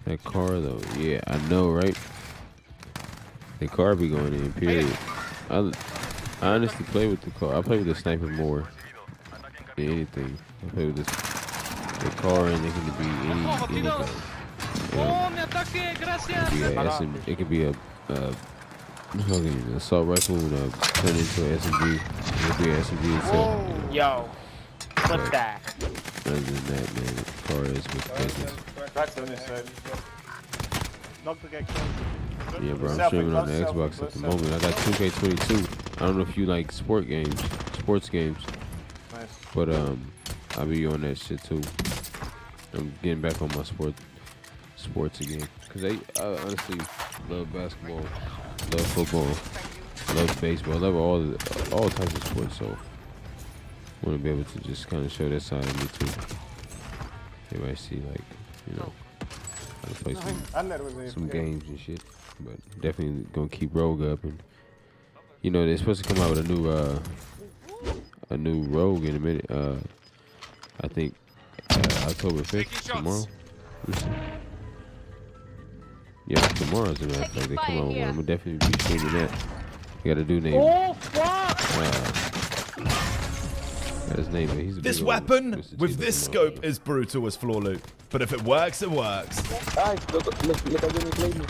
That car though, yeah, I know, right? The car be going in, period. I honestly play with the car. I play with the sniper more than anything. I play with the car, and it can be any gun. It could be a fucking assault rifle and turn into an SMG. It could be an SMG itself. Yo, flip that. Other than that, man, the car is with business. That's on this side. Not to get killed. Yeah, bro, I'm streaming on the Xbox at the moment. I got 2K22. I don't know if you like sports games, Nice. but I be on that shit too. I'm getting back on my sports again, cause I honestly love basketball, love football, love baseball, love all types of sports. So I want to be able to just kind of show that side of me too. Everybody see, like, you know, how to play some games and shit. But definitely gonna keep Rogue up, and you know they're supposed to come out with a new Rogue in a minute. I think October 5th, tomorrow. Yeah, tomorrow's a matter of fact. They come out with one. I'm gonna definitely be streaming that. You got a dude named his name. He's a This big old weapon Mr. with T this looking scope is brutal as floor loot. But if it works, it works. Guys, look at Jimmy played me.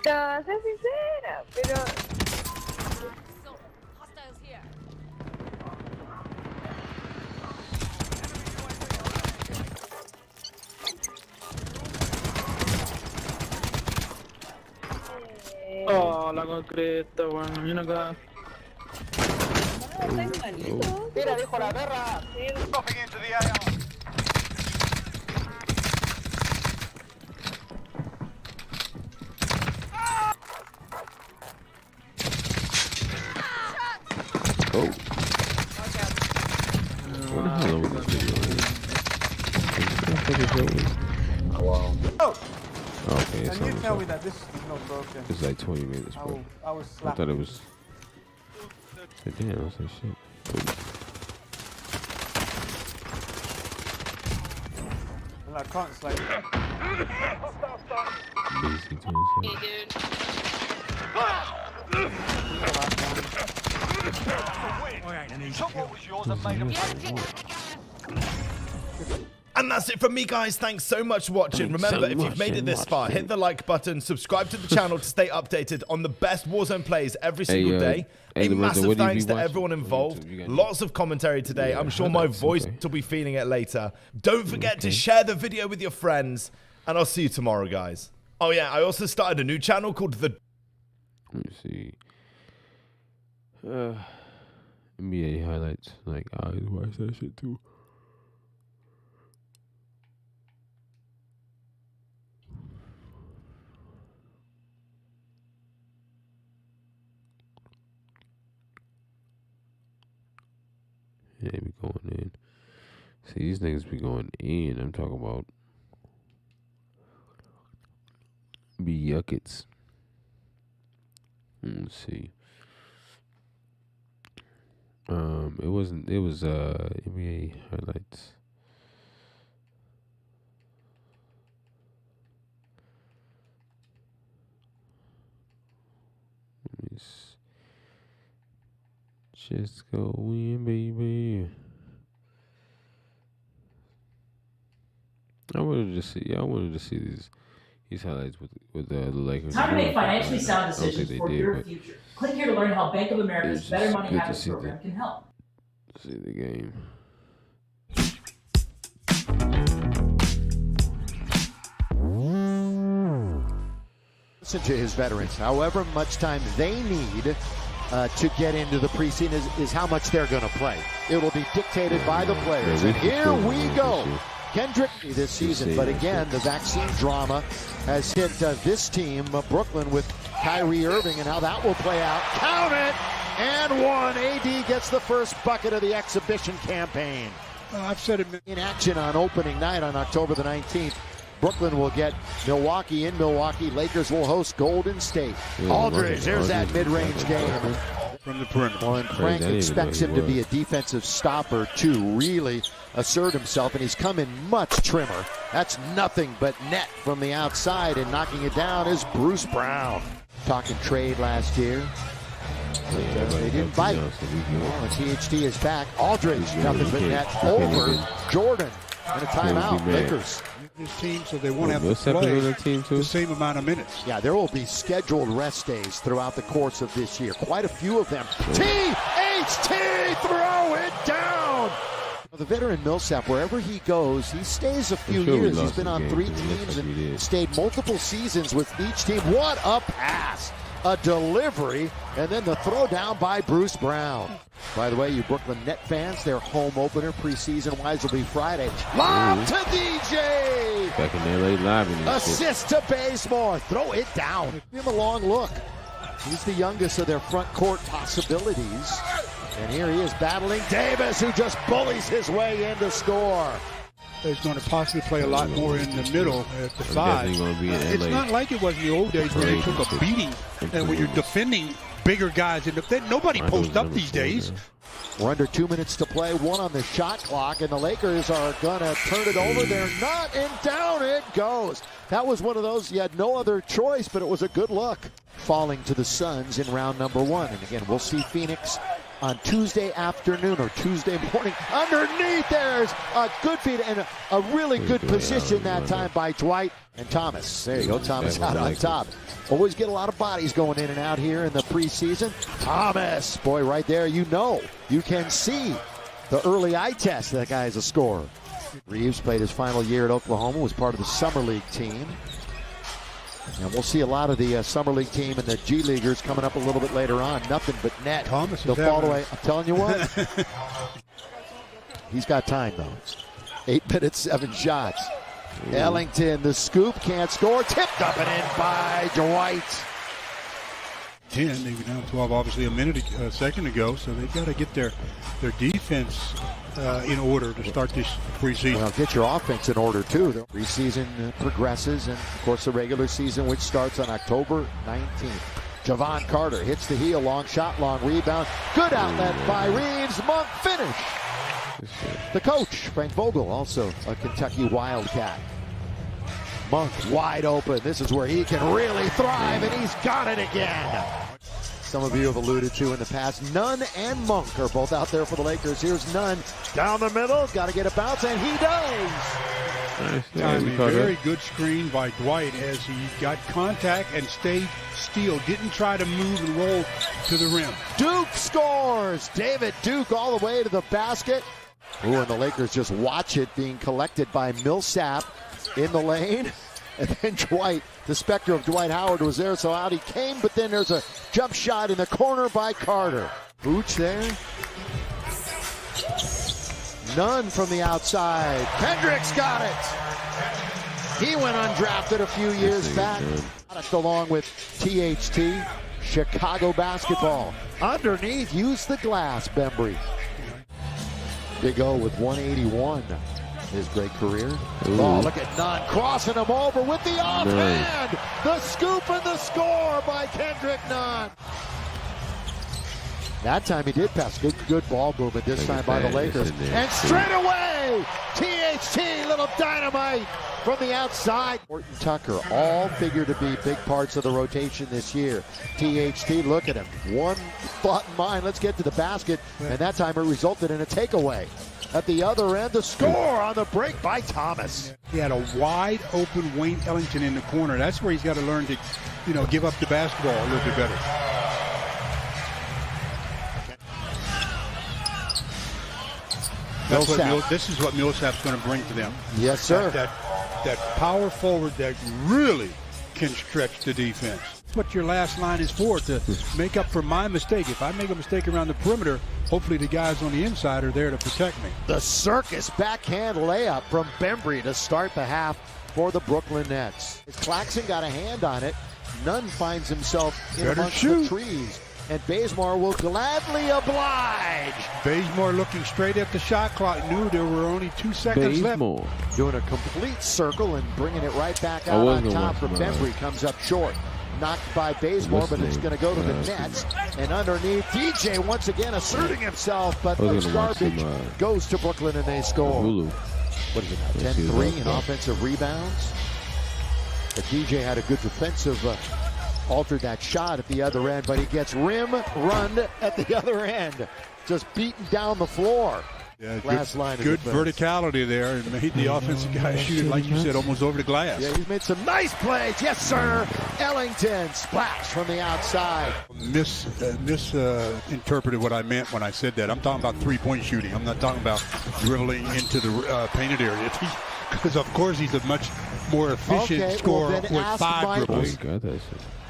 No, sé sincera, pero... Oh, la concreta, bueno, viene acá. Mira, dijo la perra. Oh. What the hell was this video? Oh, Okay, it's Can you almost tell up. me that this is not broken? It's like 20 minutes, bro. I was I thought it was. Damn, I was like, shit. And I can't slide. BC 27. And that's it from me, guys. Thanks so much for watching. Remember, if you've made it this far, hit the like button, subscribe to the channel to stay updated on the best Warzone plays every single day. A massive thanks to everyone involved. Lots of commentary today. I'm sure my voice will be feeling it later. Don't forget to share the video with your friends, and I'll see you tomorrow, guys. Oh yeah, I also started a new channel called The... Let me see. NBA highlights. Like, I always watch that shit too. Yeah, they be going in. See, these niggas be going in. I'm talking about be yuckets. Let's see. It was NBA highlights. Let me just go win, baby. I wanted to see these highlights with the Lakers. Time to make financially sound decisions for your future. Click here to learn how Bank of America's Better Money Habits program can help. See the game. Listen to his veterans. However much time they need to get into the preseason is how much they're going to play. It will be dictated by the players. And here we go. Kendrick this season, but again, the vaccine drama has hit this team, Brooklyn, with Kyrie Irving, and how that will play out. Count it! And one. AD gets the first bucket of the exhibition campaign. I've said it in action on opening night on October the 19th. Brooklyn will get Milwaukee in Milwaukee. Lakers will host Golden State. Aldridge, there's that mid-range game. From the perimeter. Well, and Frank expects him to be a defensive stopper to really assert himself, and he's come in much trimmer. That's nothing but net from the outside, and knocking it down is Bruce Brown. Talking trade last year. They didn't bite. THT is back. Aldridge, nothing but net over Jordan. And a timeout, Lakers. This team, so they won't have to play the same amount of minutes. Yeah, there will be scheduled rest days throughout the course of this year. Quite a few of them. THT, throw it down! The veteran Millsap, wherever he goes, he stays a few years. He's been on 3 teams and stayed multiple seasons with each team. What a pass! A delivery, and then the throw down by Bruce Brown. By the way, you Brooklyn Net fans, their home opener preseason-wise will be Friday. Lob to DJ! Back in LA live in assist to Bazemore. Throw it down. Give him a long look. He's the youngest of their front court possibilities. And here he is battling Davis, who just bullies his way in to score. He's going to possibly play a lot more in the middle at the 5. It's not like it was in the old days where they took a beating and when you're defending bigger guys. Nobody posts up these days. We're under 2 minutes to play, 1 on the shot clock, and the Lakers are going to turn it over. They're not, and down it goes. That was one of those, you had no other choice, but it was a good look. Falling to the Suns in round number 1. And again, we'll see Phoenix on Tuesday afternoon or Tuesday morning. Underneath, there's a good feed and a really good position that time by Dwight and Thomas. There you go, Thomas out on top. Always get a lot of bodies going in and out here in the preseason. Thomas, boy, right there, you can see the early eye test. That guy is a scorer. Reeves played his final year at Oklahoma, was part of the Summer League team. And we'll see a lot of the Summer League team and the G Leaguers coming up a little bit later on. Nothing but net. Thomas They'll fall away. I'm telling you what. He's got time, though. 8 minutes, 7 shots. Ellington, the scoop, can't score. Tipped up and in by Dwight. 10, they were down 12, obviously a second ago, so they've got to get their defense in order to start this preseason. Well, get your offense in order, too. The preseason progresses, and, of course, the regular season, which starts on October 19th. Javon Carter hits the heel, long shot, long rebound. Good outlet by Reeves. Monk finish. The coach, Frank Vogel, also a Kentucky Wildcat. Monk wide open. This is where he can really thrive, and he's got it again. Some of you have alluded to in the past, Nunn and Monk are both out there for the Lakers. Here's Nunn down the middle, got to get a bounce, and he does. Nice. Very good screen by Dwight as he got contact and stayed still. Didn't try to move and roll to the rim. Duke scores. David Duke all the way to the basket. Ooh, and the Lakers just watch it being collected by Millsap in the lane. And then Dwight, the specter of Dwight Howard was there, so out he came, but then there's a jump shot in the corner by Carter. Booch there. Nunn from the outside. Kendrick's got it. He went undrafted a few years back. Along with THT, Chicago basketball. Underneath, use the glass, Bembry. Big O with 181. His great career. Ooh. Oh, look at Nunn crossing him over with the offhand. The scoop and the score by Kendrick Nunn. That time he did pass. Good ball movement this time by the Lakers. And straight away, THT, little dynamite from the outside. Horton Tucker, all figure to be big parts of the rotation this year. THT, look at him. One thought in mind, let's get to the basket. And that time it resulted in a takeaway. At the other end, the score on the break by Thomas. He had a wide open Wayne Ellington in the corner. That's where he's got to learn to, give up the basketball a little bit better. This is what Millsap's going to bring to them. Yes, sir. That power forward that really can stretch the defense. That's what your last line is for, to make up for my mistake. If I make a mistake around the perimeter, hopefully the guys on the inside are there to protect me. The circus backhand layup from Bembry to start the half for the Brooklyn Nets. Claxton got a hand on it. Nunn finds himself in amongst the trees. And Bazemore will gladly oblige. Bazemore looking straight at the shot clock, knew there were only 2 seconds left. Doing a complete circle and bringing it right back out on top for Bembry. Comes up short. Knocked by Bazemore, but it's going to go to the Nets. And underneath, DJ once again asserting himself, but the garbage goes to Brooklyn and they score. What is it now, 10-3 in offensive rebounds? But DJ had a good defensive altered that shot at the other end, but he gets rim run at the other end. Just beaten down the floor. Yeah, last line of good defense. Verticality there, and made the offensive guy shoot it, like you said, almost over the glass. Yeah, he's made some nice plays. Yes, sir. Ellington splash from the outside. Misinterpreted what I meant when I said that. I'm talking about three-point shooting. I'm not talking about dribbling into the painted area. Because, of course, he's a much more efficient scorer with 5 dribbles.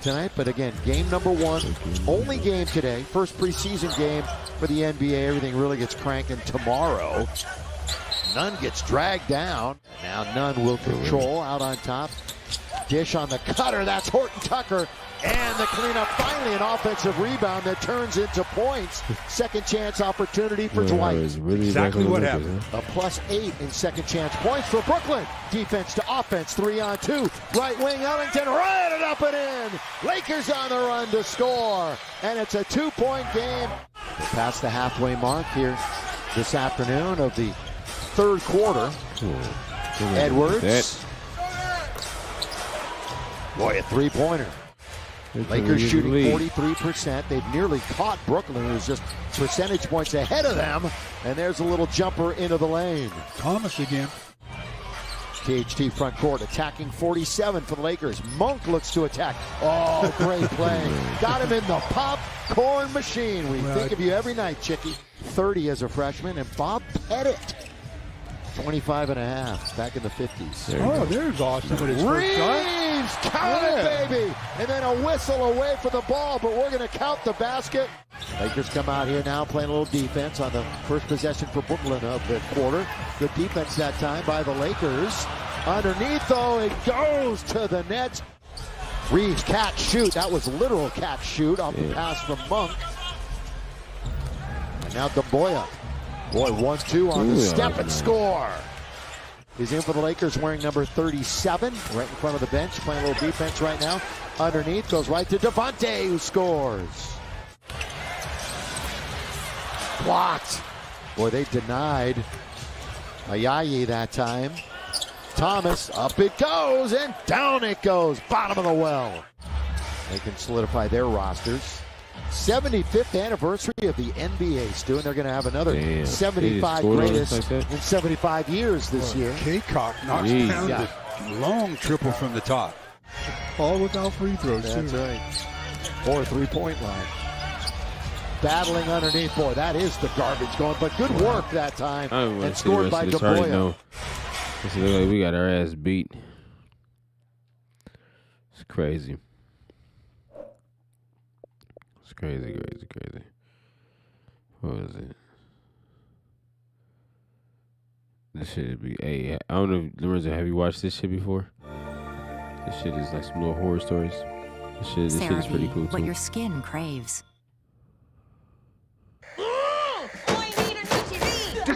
Tonight, but again, game number 1, only game today, first preseason game for the NBA. Everything really gets cranking tomorrow. Nunn gets dragged down. Now Nunn will control out on top. Dish on the cutter. That's Horton Tucker. And the cleanup, finally an offensive rebound that turns into points. Second chance opportunity for Dwight. Exactly what happened. A +8 in second chance points for Brooklyn. Defense to offense, 3-on-2. Right wing Ellington, right it up and in. Lakers on the run to score. And it's a 2-point game. We're past the halfway mark here this afternoon of the third quarter. Edwards. Boy, a 3-pointer. Lakers shooting 43%. They've nearly caught Brooklyn, who's just percentage points ahead of them. And there's a little jumper into the lane. Thomas again. THT front court attacking 47 for the Lakers. Monk looks to attack. Oh, great play. Got him in the popcorn machine. We think of you every night, Chicky. 30 as a freshman. And Bob Pettit, 25.5, back in the 50s. There's Austin with his first shot. Count it, baby! And then a whistle away for the ball, but we're going to count the basket. Lakers come out here now playing a little defense on the first possession for Brooklyn of the quarter. Good defense that time by the Lakers. Underneath, though, it goes to the Nets. Reeves catch shoot. That was literal catch shoot off the pass from Monk. And now Demboya. Boy, 1-2 on the step and score. He's in for the Lakers wearing number 37, right in front of the bench, playing a little defense right now. Underneath, goes right to Devontae, who scores. Blocked. Boy, they denied Ayayi that time. Thomas, up it goes, and down it goes. Bottom of the well. They can solidify their rosters. 75th anniversary of the NBA, Stu, and they're going to have another 75 greatest in 75 years this year. Kaycock knocks down the long triple from the top. All without free throws, That's right. Or 3-point line. Battling underneath. Boy, that is the garbage going, but good work that time. And scored by Demboya. It looks like we got our ass beat. It's crazy. Crazy. What was it? This shit would be. Hey, I don't know, Lorenzo, have you watched this shit before? This shit is like some little horror stories. This shit is pretty cool too. What your skin craves.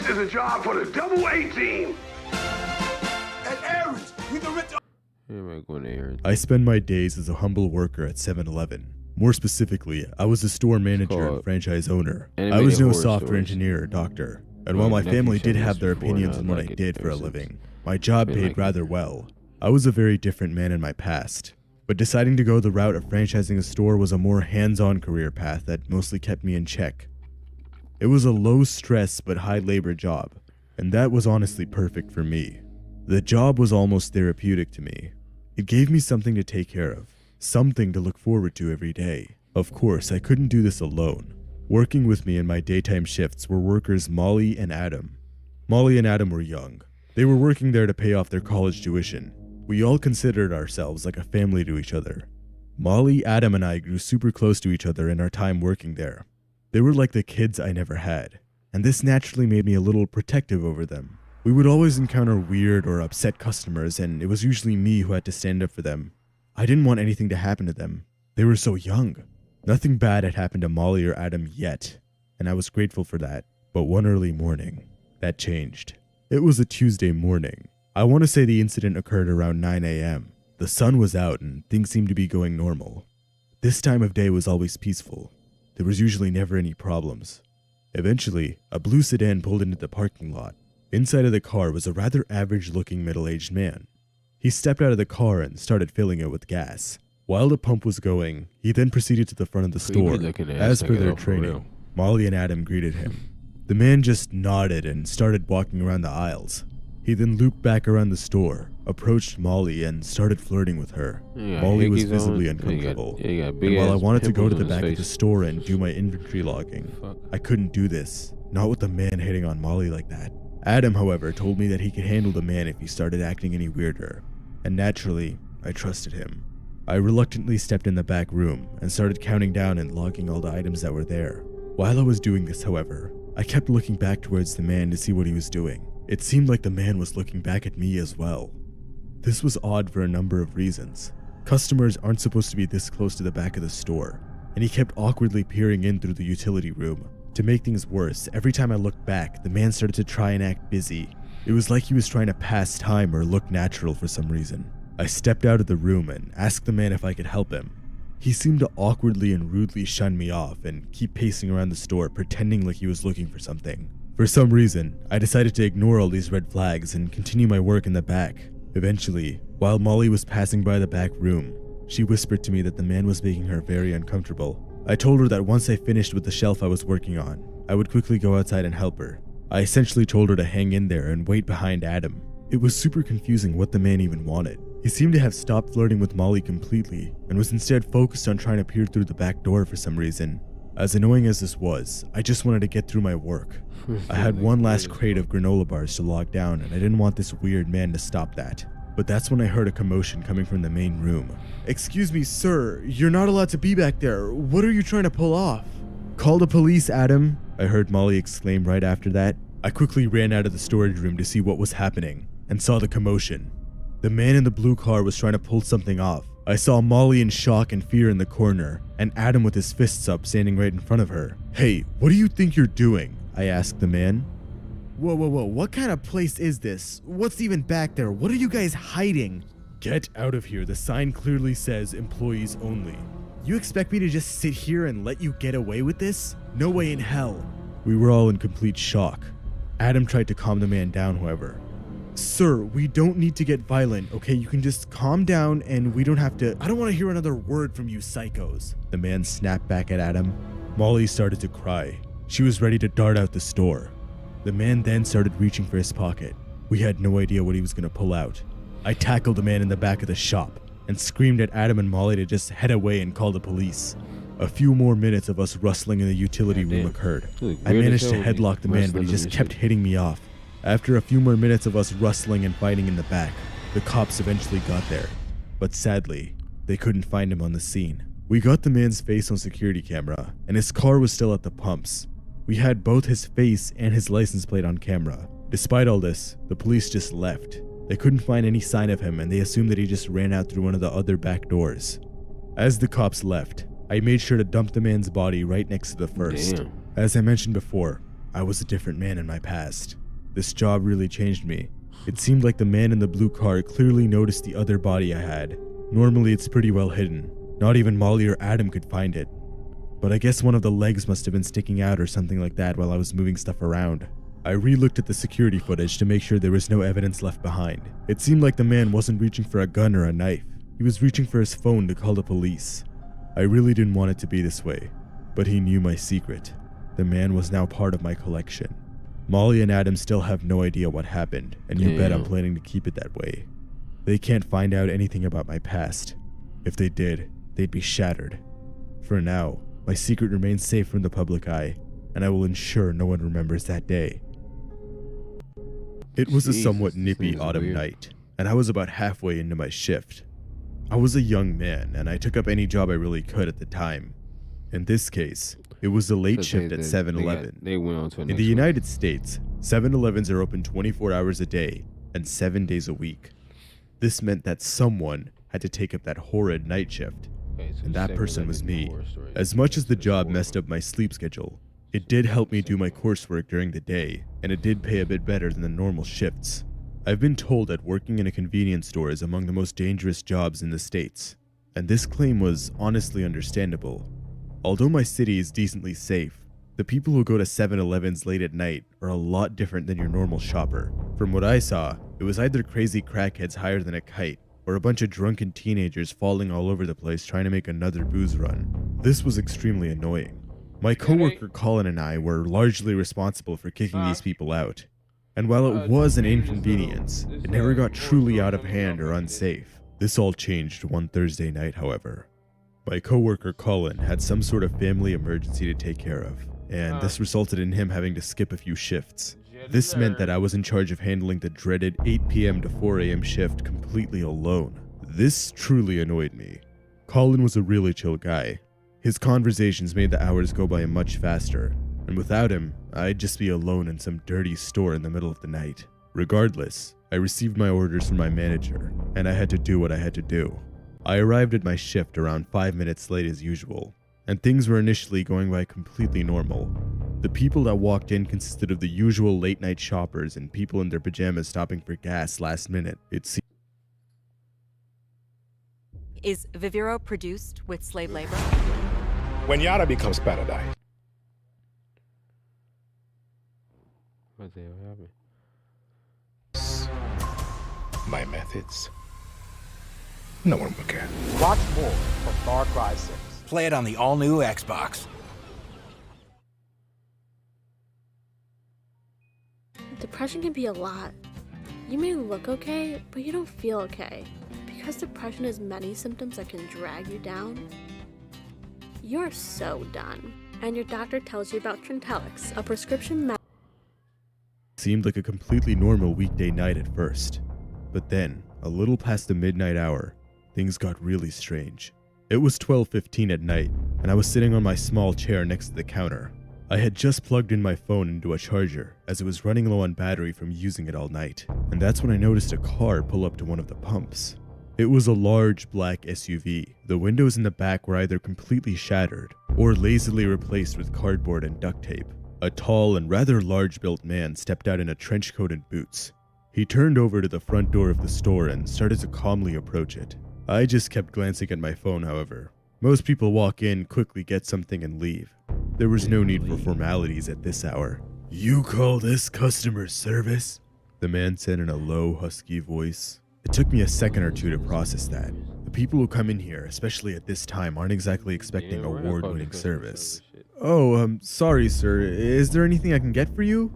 This is a job for the double A team. At Aaron's, we can rent I spend my days as a humble worker at 7-Eleven. More specifically, I was a store manager and franchise owner. I was no software engineer or doctor. And while my family did have their opinions on what I did for a living, my job paid rather well. I was a very different man in my past. But deciding to go the route of franchising a store was a more hands-on career path that mostly kept me in check. It was a low-stress but high-labor job, and that was honestly perfect for me. The job was almost therapeutic to me. It gave me something to take care of, something to look forward to every day. Of course, I couldn't do this alone. Working with me in my daytime shifts were workers Molly and Adam. Molly and Adam were young. They were working there to pay off their college tuition. We all considered ourselves like a family to each other. Molly, Adam, and I grew super close to each other in our time working there. They were like the kids I never had, and this naturally made me a little protective over them. We would always encounter weird or upset customers, and it was usually me who had to stand up for them. I didn't want anything to happen to them. They were so young. Nothing bad had happened to Molly or Adam yet, and I was grateful for that. But one early morning, that changed. It was a Tuesday morning. I want to say the incident occurred around 9 a.m. The sun was out and things seemed to be going normal. This time of day was always peaceful. There was usually never any problems. Eventually, a blue sedan pulled into the parking lot. Inside of the car was a rather average-looking middle-aged man. He stepped out of the car and started filling it with gas. While the pump was going, he then proceeded to the front of the store. As per their training, Molly and Adam greeted him. The man just nodded and started walking around the aisles. He then looped back around the store, approached Molly, and started flirting with her. Molly was visibly uncomfortable, and while I wanted to go to the back of the store and do my inventory logging, I couldn't do this, not with the man hitting on Molly like that. Adam, however, told me that he could handle the man if he started acting any weirder, and naturally, I trusted him. I reluctantly stepped in the back room and started counting down and logging all the items that were there. While I was doing this, however, I kept looking back towards the man to see what he was doing. It seemed like the man was looking back at me as well. This was odd for a number of reasons. Customers aren't supposed to be this close to the back of the store, and he kept awkwardly peering in through the utility room. To make things worse, every time I looked back, the man started to try and act busy. It was like he was trying to pass time or look natural for some reason. I stepped out of the room and asked the man if I could help him. He seemed to awkwardly and rudely shun me off and keep pacing around the store pretending like he was looking for something. For some reason, I decided to ignore all these red flags and continue my work in the back. Eventually, while Molly was passing by the back room, she whispered to me that the man was making her very uncomfortable. I told her that once I finished with the shelf I was working on, I would quickly go outside and help her. I essentially told her to hang in there and wait behind Adam. It was super confusing what the man even wanted. He seemed to have stopped flirting with Molly completely and was instead focused on trying to peer through the back door for some reason. As annoying as this was, I just wanted to get through my work. I had one last crate of granola bars to log down and I didn't want this weird man to stop that. But that's when I heard a commotion coming from the main room. "Excuse me, sir, you're not allowed to be back there. What are you trying to pull off?" "Call the police, Adam," I heard Molly exclaim right after that. I quickly ran out of the storage room to see what was happening and saw the commotion. The man in the blue car was trying to pull something off. I saw Molly in shock and fear in the corner, and Adam with his fists up standing right in front of her. "Hey, what do you think you're doing?" I asked the man. Whoa, what kind of place is this? What's even back there? What are you guys hiding?" "Get out of here, the sign clearly says employees only." "You expect me to just sit here and let you get away with this? No way in hell." We were all in complete shock. Adam tried to calm the man down, however. "Sir, we don't need to get violent, okay? You can just calm down and we don't have to— I don't want to hear another word from you psychos." The man snapped back at Adam. Molly started to cry. She was ready to dart out the store. The man then started reaching for his pocket. We had no idea what he was going to pull out. I tackled the man in the back of the shop and screamed at Adam and Molly to just head away and call the police. A few more minutes of us rustling in the utility room occurred. I managed to headlock the man, but he just kept hitting me off. After a few more minutes of us rustling and fighting in the back, the cops eventually got there. But sadly, they couldn't find him on the scene. We got the man's face on security camera, and his car was still at the pumps. We had both his face and his license plate on camera. Despite all this, the police just left. They couldn't find any sign of him and they assumed that he just ran out through one of the other back doors. As the cops left, I made sure to dump the man's body right next to the first. As I mentioned before, I was a different man in my past. This job really changed me. It seemed like the man in the blue car clearly noticed the other body I had. Normally it's pretty well hidden. Not even Molly or Adam could find it. But I guess one of the legs must have been sticking out or something like that while I was moving stuff around. I re-looked at the security footage to make sure there was no evidence left behind. It seemed like the man wasn't reaching for a gun or a knife. He was reaching for his phone to call the police. I really didn't want it to be this way, but he knew my secret. The man was now part of my collection. Molly and Adam still have no idea what happened, and you bet I'm planning to keep it that way. They can't find out anything about my past. If they did, they'd be shattered. For now, my secret remains safe from the public eye, and I will ensure no one remembers that day. It was a somewhat nippy autumn night, and I was about halfway into my shift. I was a young man, and I took up any job I really could at the time. In this case, it was a late shift at 7-Eleven. In the United States, 7-Elevens are open 24 hours a day and 7 days a week. This meant that someone had to take up that horrid night shift, and that person was me. As much as the job messed up my sleep schedule, it did help me do my coursework during the day, and it did pay a bit better than the normal shifts. I've been told that working in a convenience store is among the most dangerous jobs in the States, and this claim was honestly understandable. Although my city is decently safe, the people who go to 7-Elevens late at night are a lot different than your normal shopper. From what I saw, it was either crazy crackheads higher than a kite, or a bunch of drunken teenagers falling all over the place trying to make another booze run. This was extremely annoying. My coworker Colin and I were largely responsible for kicking these people out. And while it was an inconvenience, it never got truly out of hand or unsafe. This all changed one Thursday night, however. My coworker Colin had some sort of family emergency to take care of, and this resulted in him having to skip a few shifts. This meant that I was in charge of handling the dreaded 8 p.m. to 4 a.m. shift completely alone. This truly annoyed me. Colin was a really chill guy. His conversations made the hours go by much faster, and without him, I'd just be alone in some dirty store in the middle of the night. Regardless, I received my orders from my manager, and I had to do what I had to do. I arrived at my shift around 5 minutes late as usual, and things were initially going by completely normal. The people that walked in consisted of the usual late night shoppers and people in their pajamas stopping for gas last minute. It seemed. Is Viviro produced with slave labor? When Yara becomes paradise. What the hell happened? My methods. No one will care. Watch more from Far Cry 6. Play it on the all-new Xbox. Depression can be a lot. You may look okay, but you don't feel okay. Because depression has many symptoms that can drag you down, you're so done. And your doctor tells you about Trintellix, a prescription Seemed like a completely normal weekday night at first. But then, a little past the midnight hour, things got really strange. It was 12:15 at night, and I was sitting on my small chair next to the counter. I had just plugged in my phone into a charger, as it was running low on battery from using it all night, and that's when I noticed a car pull up to one of the pumps. It was a large black SUV. The windows in the back were either completely shattered, or lazily replaced with cardboard and duct tape. A tall and rather large-built man stepped out in a trench coat and boots. He turned over to the front door of the store and started to calmly approach it. I just kept glancing at my phone, however. Most people walk in, quickly get something, and leave. There was no need for formalities at this hour. "You call this customer service?" the man said in a low, husky voice. It took me a second or two to process that. The people who come in here, especially at this time, aren't exactly expecting award-winning service. "Oh, sorry, sir. Is there anything I can get for you?"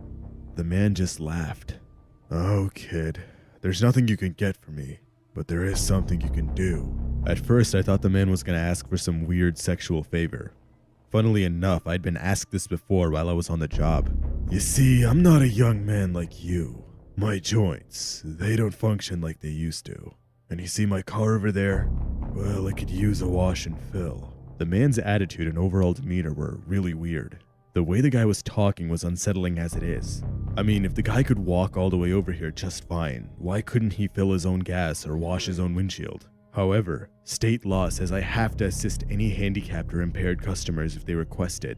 The man just laughed. "Oh, kid, there's nothing you can get for me, but there is something you can do." At first, I thought the man was going to ask for some weird sexual favor. Funnily enough, I'd been asked this before while I was on the job. "You see, I'm not a young man like you. My joints, they don't function like they used to. And you see my car over there? Well, it could use a wash and fill." The man's attitude and overall demeanor were really weird. The way the guy was talking was unsettling as it is. I mean, if the guy could walk all the way over here just fine, why couldn't he fill his own gas or wash his own windshield? However, state law says I have to assist any handicapped or impaired customers if they request it.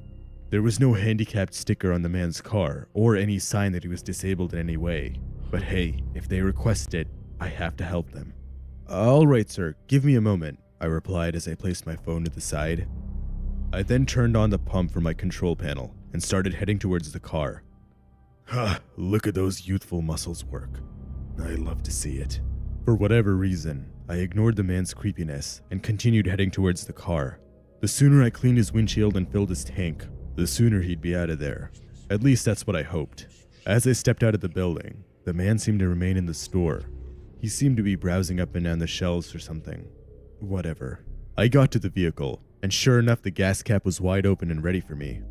There was no handicapped sticker on the man's car, or any sign that he was disabled in any way. But hey, if they request it, I have to help them. Alright sir, give me a moment, I replied as I placed my phone to the side. I then turned on the pump from my control panel and started heading towards the car. Look at those youthful muscles work. I love to see it. For whatever reason, I ignored the man's creepiness and continued heading towards the car. The sooner I cleaned his windshield and filled his tank, the sooner he'd be out of there. At least that's what I hoped. As I stepped out of the building, the man seemed to remain in the store. He seemed to be browsing up and down the shelves or something. Whatever. I got to the vehicle, and sure enough, the gas cap was wide open and ready for me.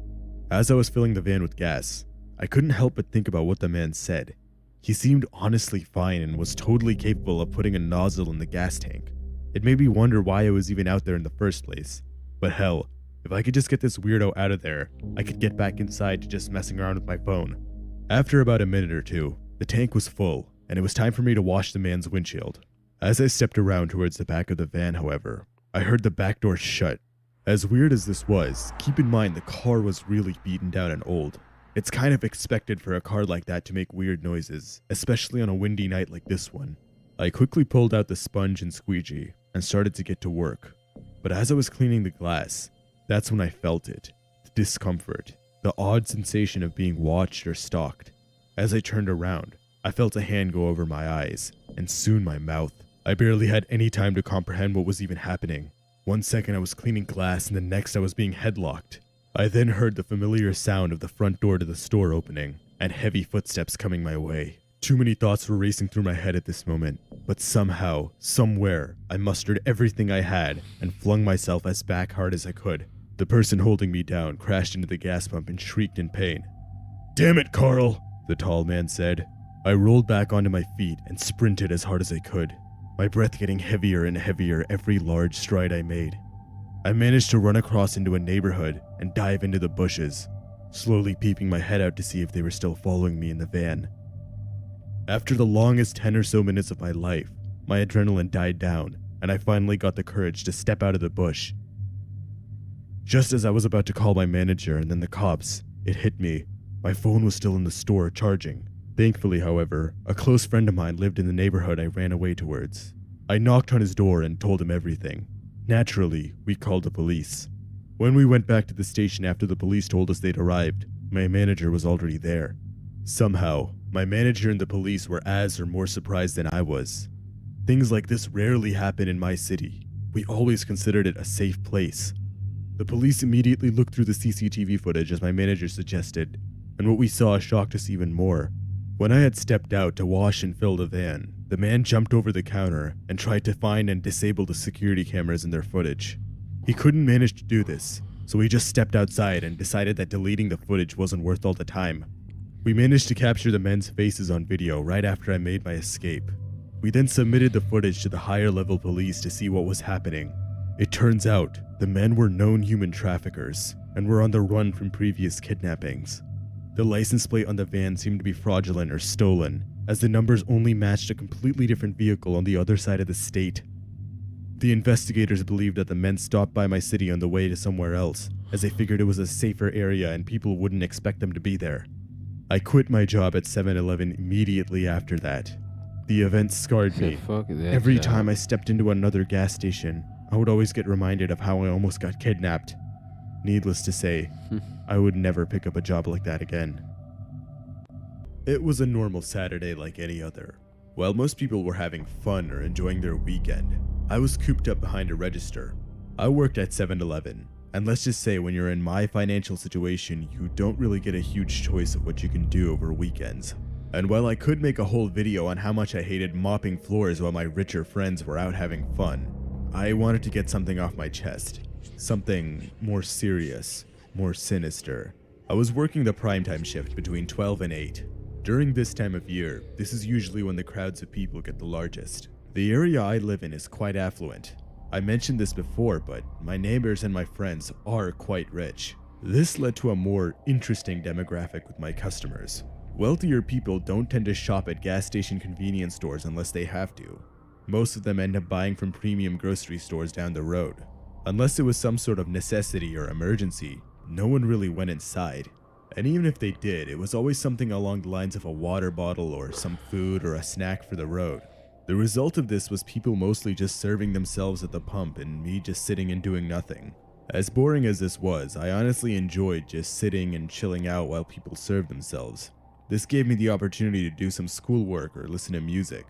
As I was filling the van with gas, I couldn't help but think about what the man said. He seemed honestly fine and was totally capable of putting a nozzle in the gas tank. It made me wonder why I was even out there in the first place. But hell, if I could just get this weirdo out of there, I could get back inside to just messing around with my phone. After about a minute or two, the tank was full, and it was time for me to wash the man's windshield. As I stepped around towards the back of the van, however, I heard the back door shut. As weird as this was, keep in mind the car was really beaten down and old. It's kind of expected for a car like that to make weird noises, especially on a windy night like this one. I quickly pulled out the sponge and squeegee and started to get to work. But as I was cleaning the glass, that's when I felt it. The discomfort, the odd sensation of being watched or stalked. As I turned around, I felt a hand go over my eyes, and soon my mouth. I barely had any time to comprehend what was even happening. 1 second I was cleaning glass, and the next I was being headlocked. I then heard the familiar sound of the front door to the store opening, and heavy footsteps coming my way. Too many thoughts were racing through my head at this moment, but somehow, somewhere, I mustered everything I had and flung myself as back hard as I could. The person holding me down crashed into the gas pump and shrieked in pain. "Damn it, Carl," the tall man said. I rolled back onto my feet and sprinted as hard as I could, my breath getting heavier and heavier every large stride I made. I managed to run across into a neighborhood and dive into the bushes, slowly peeping my head out to see if they were still following me in the van. After the longest 10 or so minutes of my life, my adrenaline died down, and I finally got the courage to step out of the bush. Just as I was about to call my manager and then the cops, it hit me. My phone was still in the store, charging. Thankfully, however, a close friend of mine lived in the neighborhood I ran away towards. I knocked on his door and told him everything. Naturally, we called the police. When we went back to the station after the police told us they'd arrived, my manager was already there. Somehow, my manager and the police were as or more surprised than I was. Things like this rarely happen in my city. We always considered it a safe place. The police immediately looked through the CCTV footage as my manager suggested, and what we saw shocked us even more. When I had stepped out to wash and fill the van, the man jumped over the counter and tried to find and disable the security cameras in their footage. He couldn't manage to do this, so he just stepped outside and decided that deleting the footage wasn't worth all the time. We managed to capture the men's faces on video right after I made my escape. We then submitted the footage to the higher level police to see what was happening. It turns out, the men were known human traffickers and were on the run from previous kidnappings. The license plate on the van seemed to be fraudulent or stolen, as the numbers only matched a completely different vehicle on the other side of the state. The investigators believed that the men stopped by my city on the way to somewhere else, as they figured it was a safer area and people wouldn't expect them to be there. I quit my job at 7-Eleven immediately after that. The event scarred me. Every time I stepped into another gas station, I would always get reminded of how I almost got kidnapped. Needless to say, I would never pick up a job like that again. It was a normal Saturday like any other. While most people were having fun or enjoying their weekend, I was cooped up behind a register. I worked at 7-Eleven, and let's just say when you're in my financial situation, you don't really get a huge choice of what you can do over weekends. And while I could make a whole video on how much I hated mopping floors while my richer friends were out having fun, I wanted to get something off my chest. Something more serious, more sinister. I was working the primetime shift between 12 and 8. During this time of year, this is usually when the crowds of people get the largest. The area I live in is quite affluent. I mentioned this before, but my neighbors and my friends are quite rich. This led to a more interesting demographic with my customers. Wealthier people don't tend to shop at gas station convenience stores unless they have to. Most of them end up buying from premium grocery stores down the road. Unless it was some sort of necessity or emergency, no one really went inside. And even if they did, it was always something along the lines of a water bottle or some food or a snack for the road. The result of this was people mostly just serving themselves at the pump and me just sitting and doing nothing. As boring as this was, I honestly enjoyed just sitting and chilling out while people served themselves. This gave me the opportunity to do some schoolwork or listen to music.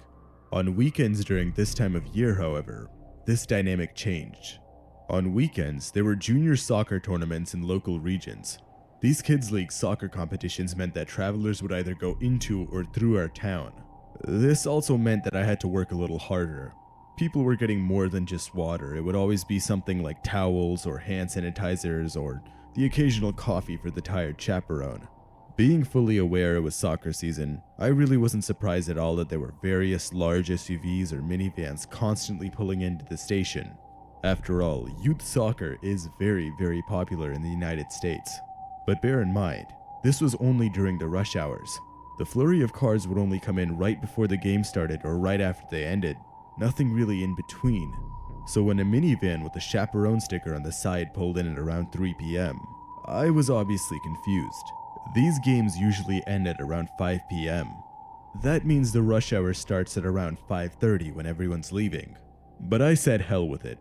On weekends during this time of year, however, this dynamic changed. On weekends, there were junior soccer tournaments in local regions. These kids' league soccer competitions meant that travelers would either go into or through our town. This also meant that I had to work a little harder. People were getting more than just water. It would always be something like towels or hand sanitizers or the occasional coffee for the tired chaperone. Being fully aware it was soccer season, I really wasn't surprised at all that there were various large SUVs or minivans constantly pulling into the station. After all, youth soccer is very, very popular in the United States. But bear in mind, this was only during the rush hours. The flurry of cars would only come in right before the game started or right after they ended, nothing really in between. So when a minivan with a chaperone sticker on the side pulled in at around 3 p.m., I was obviously confused. These games usually end at around 5 p.m. That means the rush hour starts at around 5:30 when everyone's leaving. But I said hell with it.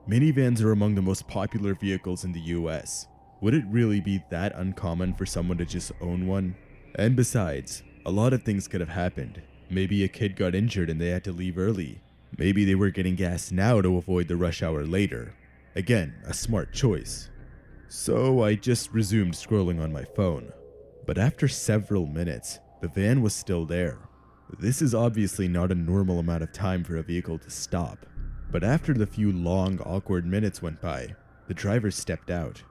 Minivans are among the most popular vehicles in the US. Would it really be that uncommon for someone to just own one? And besides, a lot of things could have happened. Maybe a kid got injured and they had to leave early. Maybe they were getting gas now to avoid the rush hour later. Again, a smart choice. So I just resumed scrolling on my phone. But after several minutes, the van was still there. This is obviously not a normal amount of time for a vehicle to stop. But after the few long, awkward minutes went by, the driver stepped out.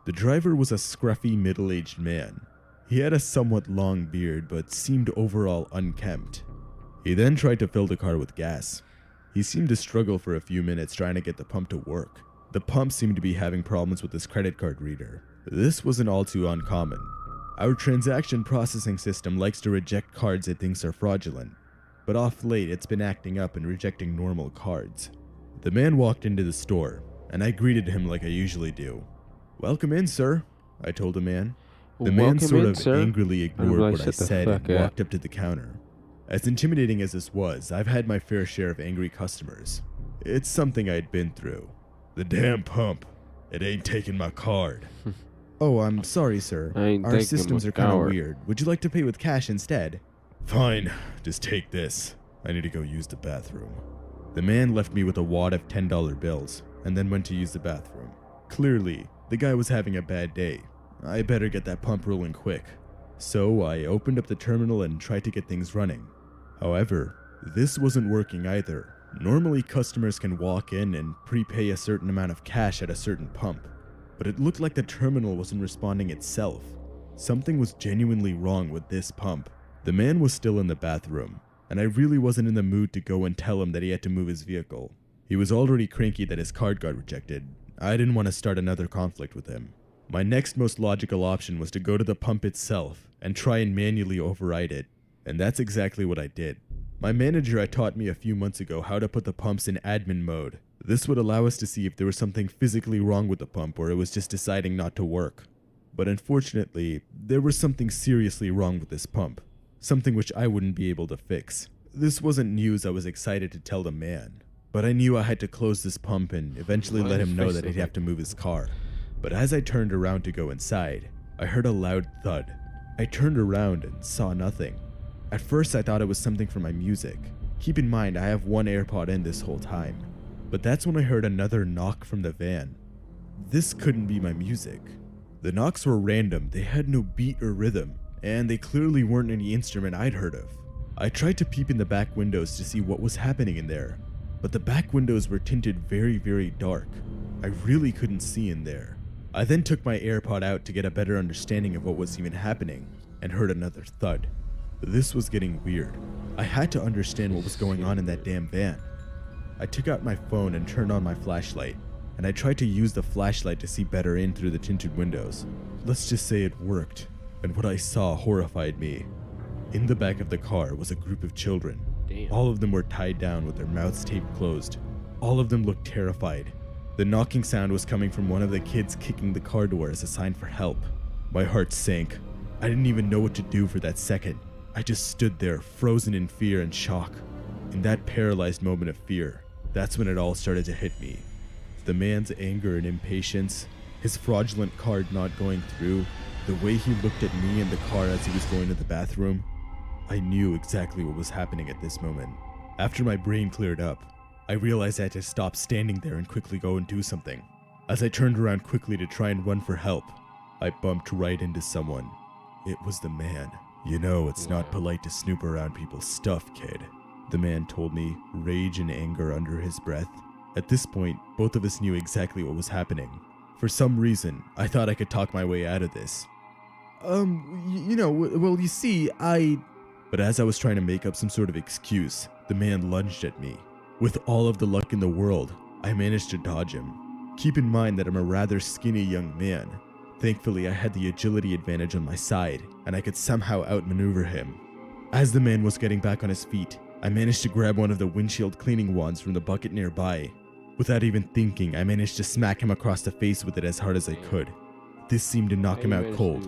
The driver was a scruffy, middle-aged man. He had a somewhat long beard, but seemed overall unkempt. He then tried to fill the car with gas. He seemed to struggle for a few minutes trying to get the pump to work. The pump seemed to be having problems with his credit card reader. This wasn't all too uncommon. Our transaction processing system likes to reject cards it thinks are fraudulent, but off late it's been acting up and rejecting normal cards. The man walked into the store, and I greeted him like I usually do. "Welcome in, sir," I told the man. The man sort of angrily ignored what I said and walked up to the counter. As intimidating as this was, I've had my fair share of angry customers. It's something I'd been through. "The damn pump. It ain't taking my card." "Oh, I'm sorry, sir. Our systems are kind of weird. Would you like to pay with cash instead?" "Fine. Just take this. I need to go use the bathroom." The man left me with a wad of $10 bills and then went to use the bathroom. Clearly, the guy was having a bad day. I better get that pump rolling quick. So I opened up the terminal and tried to get things running. However, this wasn't working either. Normally, customers can walk in and prepay a certain amount of cash at a certain pump, but it looked like the terminal wasn't responding itself. Something was genuinely wrong with this pump. The man was still in the bathroom, and I really wasn't in the mood to go and tell him that he had to move his vehicle. He was already cranky that his card got rejected. I didn't want to start another conflict with him. My next most logical option was to go to the pump itself and try and manually override it, and that's exactly what I did. My manager had taught me a few months ago how to put the pumps in admin mode. This would allow us to see if there was something physically wrong with the pump or it was just deciding not to work. But unfortunately, there was something seriously wrong with this pump. Something which I wouldn't be able to fix. This wasn't news I was excited to tell the man, but I knew I had to close this pump and eventually let him know that he'd have to move his car. But as I turned around to go inside, I heard a loud thud. I turned around and saw nothing. At first I thought it was something from my music. Keep in mind I have one AirPod in this whole time. But that's when I heard another knock from the van. This couldn't be my music. The knocks were random, they had no beat or rhythm, and they clearly weren't any instrument I'd heard of. I tried to peep in the back windows to see what was happening in there, but the back windows were tinted very, very dark. I really couldn't see in there. I then took my AirPod out to get a better understanding of what was even happening, and heard another thud. This was getting weird. I had to understand what was going on in that damn van. I took out my phone and turned on my flashlight, and I tried to use the flashlight to see better in through the tinted windows. Let's just say it worked, and what I saw horrified me. In the back of the car was a group of children. Damn. All of them were tied down with their mouths taped closed. All of them looked terrified. The knocking sound was coming from one of the kids kicking the car door as a sign for help. My heart sank. I didn't even know what to do for that second. I just stood there, frozen in fear and shock. In that paralyzed moment of fear, that's when it all started to hit me. The man's anger and impatience, his fraudulent card not going through, the way he looked at me in the car as he was going to the bathroom. I knew exactly what was happening at this moment. After my brain cleared up, I realized I had to stop standing there and quickly go and do something. As I turned around quickly to try and run for help, I bumped right into someone. It was the man. You know, it's not polite to snoop around people's stuff, kid. The man told me, rage and anger under his breath. At this point, both of us knew exactly what was happening. For some reason, I thought I could talk my way out of this. You see, But as I was trying to make up some sort of excuse, the man lunged at me. With all of the luck in the world, I managed to dodge him. Keep in mind that I'm a rather skinny young man. Thankfully, I had the agility advantage on my side, and I could somehow outmaneuver him. As the man was getting back on his feet, I managed to grab one of the windshield cleaning wands from the bucket nearby. Without even thinking, I managed to smack him across the face with it as hard as I could. This seemed to knock him out cold.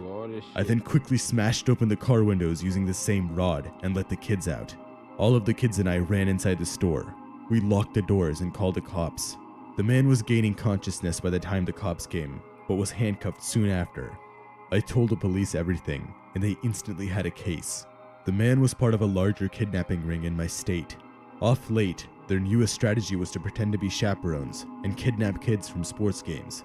I then quickly smashed open the car windows using the same rod and let the kids out. All of the kids and I ran inside the store. We locked the doors and called the cops. The man was gaining consciousness by the time the cops came, but was handcuffed soon after. I told the police everything, and they instantly had a case. The man was part of a larger kidnapping ring in my state. Off late, their newest strategy was to pretend to be chaperones and kidnap kids from sports games.